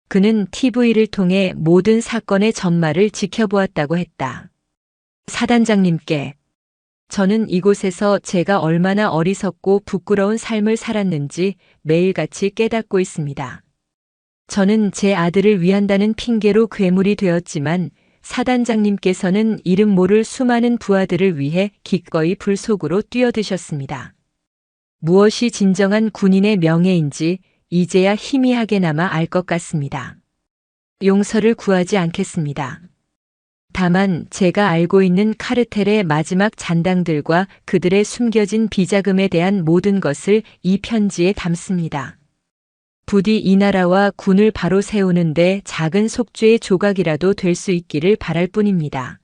그는 TV를 통해 모든 사건의 전말을 지켜보았다고 했다. 사단장님께 저는 이곳에서 제가 얼마나 어리석고 부끄러운 삶을 살았는지 매일같이 깨닫고 있습니다. 저는 제 아들을 위한다는 핑계로 괴물이 되었지만 사단장님께서는 이름 모를 수많은 부하들을 위해 기꺼이 불 속으로 뛰어드셨습니다. 무엇이 진정한 군인의 명예인지 이제야 희미하게나마 알 것 같습니다. 용서를 구하지 않겠습니다. 다만 제가 알고 있는 카르텔의 마지막 잔당들과 그들의 숨겨진 비자금에 대한 모든 것을 이 편지에 담습니다. 부디 이 나라와 군을 바로 세우는데 작은 속죄의 조각이라도 될 수 있기를 바랄 뿐입니다.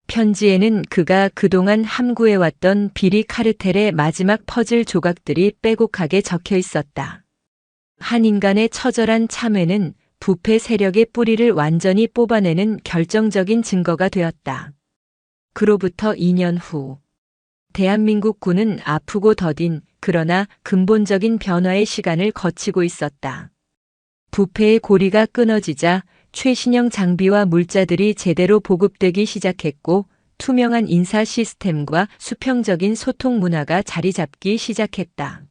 편지에는 그가 그동안 함구해왔던 비리 카르텔의 마지막 퍼즐 조각들이 빼곡하게 적혀 있었다. 한 인간의 처절한 참회는 부패 세력의 뿌리를 완전히 뽑아내는 결정적인 증거가 되었다. 그로부터 2년 후, 대한민국 군은 아프고 더딘 그러나 근본적인 변화의 시간을 거치고 있었다. 부패의 고리가 끊어지자 최신형 장비와 물자들이 제대로 보급되기 시작했고 투명한 인사 시스템과 수평적인 소통 문화가 자리 잡기 시작했다.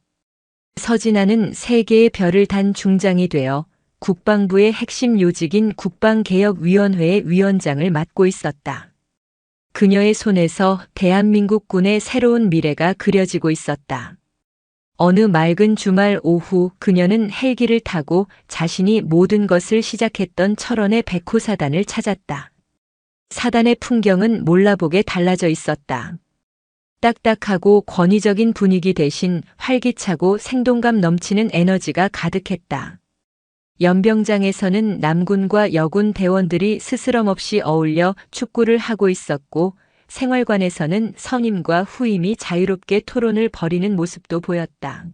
서진아는 세 개의 별을 단 중장이 되어 국방부의 핵심 요직인 국방개혁위원회의 위원장을 맡고 있었다. 그녀의 손에서 대한민국 군의 새로운 미래가 그려지고 있었다. 어느 맑은 주말 오후 그녀는 헬기를 타고 자신이 모든 것을 시작했던 철원의 백호사단을 찾았다. 사단의 풍경은 몰라보게 달라져 있었다. 딱딱하고 권위적인 분위기 대신 활기차고 생동감 넘치는 에너지가 가득했다. 연병장에서는 남군과 여군 대원들이 스스럼 없이 어울려 축구를 하고 있었고 생활관에서는 선임과 후임이 자유롭게 토론을 벌이는 모습도 보였다.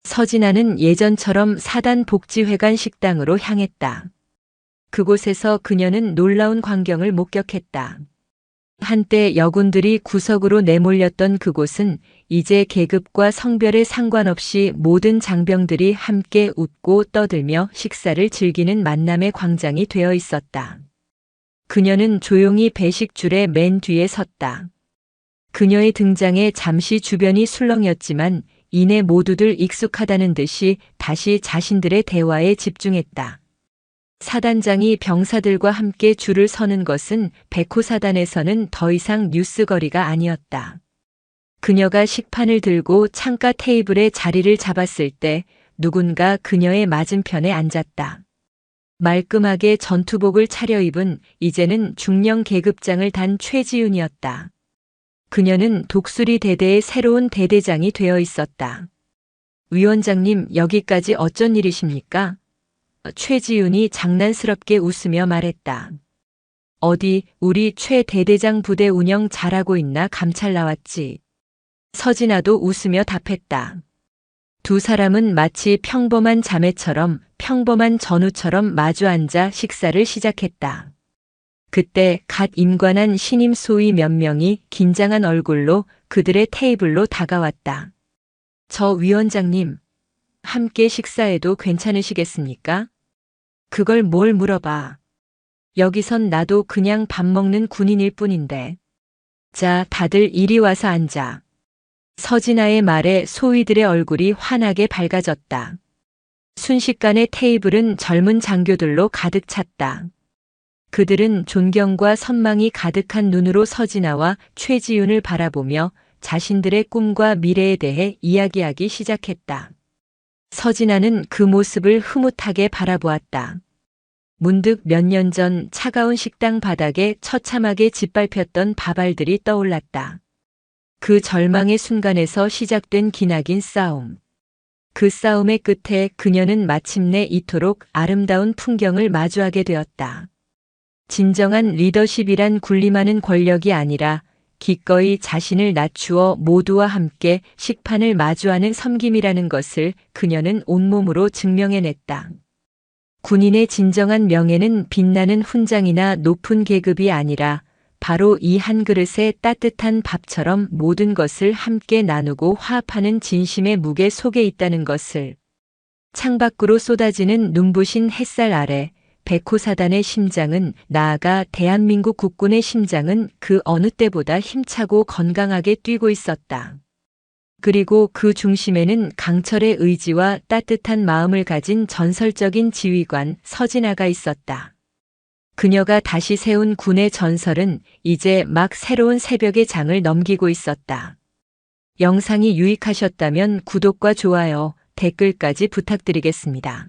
서진아는 예전처럼 사단 복지회관 식당으로 향했다. 그곳에서 그녀는 놀라운 광경을 목격했다. 한때 여군들이 구석으로 내몰렸던 그곳은 이제 계급과 성별에 상관없이 모든 장병들이 함께 웃고 떠들며 식사를 즐기는 만남의 광장이 되어 있었다. 그녀는 조용히 배식줄의 맨 뒤에 섰다. 그녀의 등장에 잠시 주변이 술렁였지만 이내 모두들 익숙하다는 듯이 다시 자신들의 대화에 집중했다. 사단장이 병사들과 함께 줄을 서는 것은 백호사단에서는 더 이상 뉴스거리가 아니었다. 그녀가 식판을 들고 창가 테이블에 자리를 잡았을 때 누군가 그녀의 맞은편에 앉았다. 말끔하게 전투복을 차려입은 이제는 중령 계급장을 단 최지윤이었다. 그녀는 독수리 대대의 새로운 대대장이 되어 있었다. 위원장님, 여기까지 어쩐 일이십니까? 최지윤이 장난스럽게 웃으며 말했다. 어디 우리 최 대대장 부대 운영 잘하고 있나 감찰 나왔지. 서진아도 웃으며 답했다. 두 사람은 마치 평범한 자매처럼 평범한 전우처럼 마주 앉아 식사를 시작했다. 그때 갓 임관한 신임 소위 몇 명이 긴장한 얼굴로 그들의 테이블로 다가왔다. 저 위원장님, 함께 식사해도 괜찮으시겠습니까? 그걸 뭘 물어봐. 여기선 나도 그냥 밥 먹는 군인일 뿐인데. 자, 다들 이리 와서 앉아. 서진아의 말에 소위들의 얼굴이 환하게 밝아졌다. 순식간에 테이블은 젊은 장교들로 가득 찼다. 그들은 존경과 선망이 가득한 눈으로 서진아와 최지윤을 바라보며 자신들의 꿈과 미래에 대해 이야기하기 시작했다. 서진아는 그 모습을 흐뭇하게 바라보았다. 문득 몇 년 전 차가운 식당 바닥에 처참하게 짓밟혔던 밥알들이 떠올랐다. 그 절망의 순간에서 시작된 기나긴 싸움. 그 싸움의 끝에 그녀는 마침내 이토록 아름다운 풍경을 마주하게 되었다. 진정한 리더십이란 군림하는 권력이 아니라 기꺼이 자신을 낮추어 모두와 함께 식판을 마주하는 섬김이라는 것을 그녀는 온몸으로 증명해냈다. 군인의 진정한 명예는 빛나는 훈장이나 높은 계급이 아니라 바로 이 한 그릇의 따뜻한 밥처럼 모든 것을 함께 나누고 화합하는 진심의 무게 속에 있다는 것을. 창밖으로 쏟아지는 눈부신 햇살 아래 백호사단의 심장은, 나아가 대한민국 국군의 심장은 그 어느 때보다 힘차고 건강하게 뛰고 있었다. 그리고 그 중심에는 강철의 의지와 따뜻한 마음을 가진 전설적인 지휘관 서진아가 있었다. 그녀가 다시 세운 군의 전설은 이제 막 새로운 새벽의 장을 넘기고 있었다. 영상이 유익하셨다면 구독과 좋아요, 댓글까지 부탁드리겠습니다.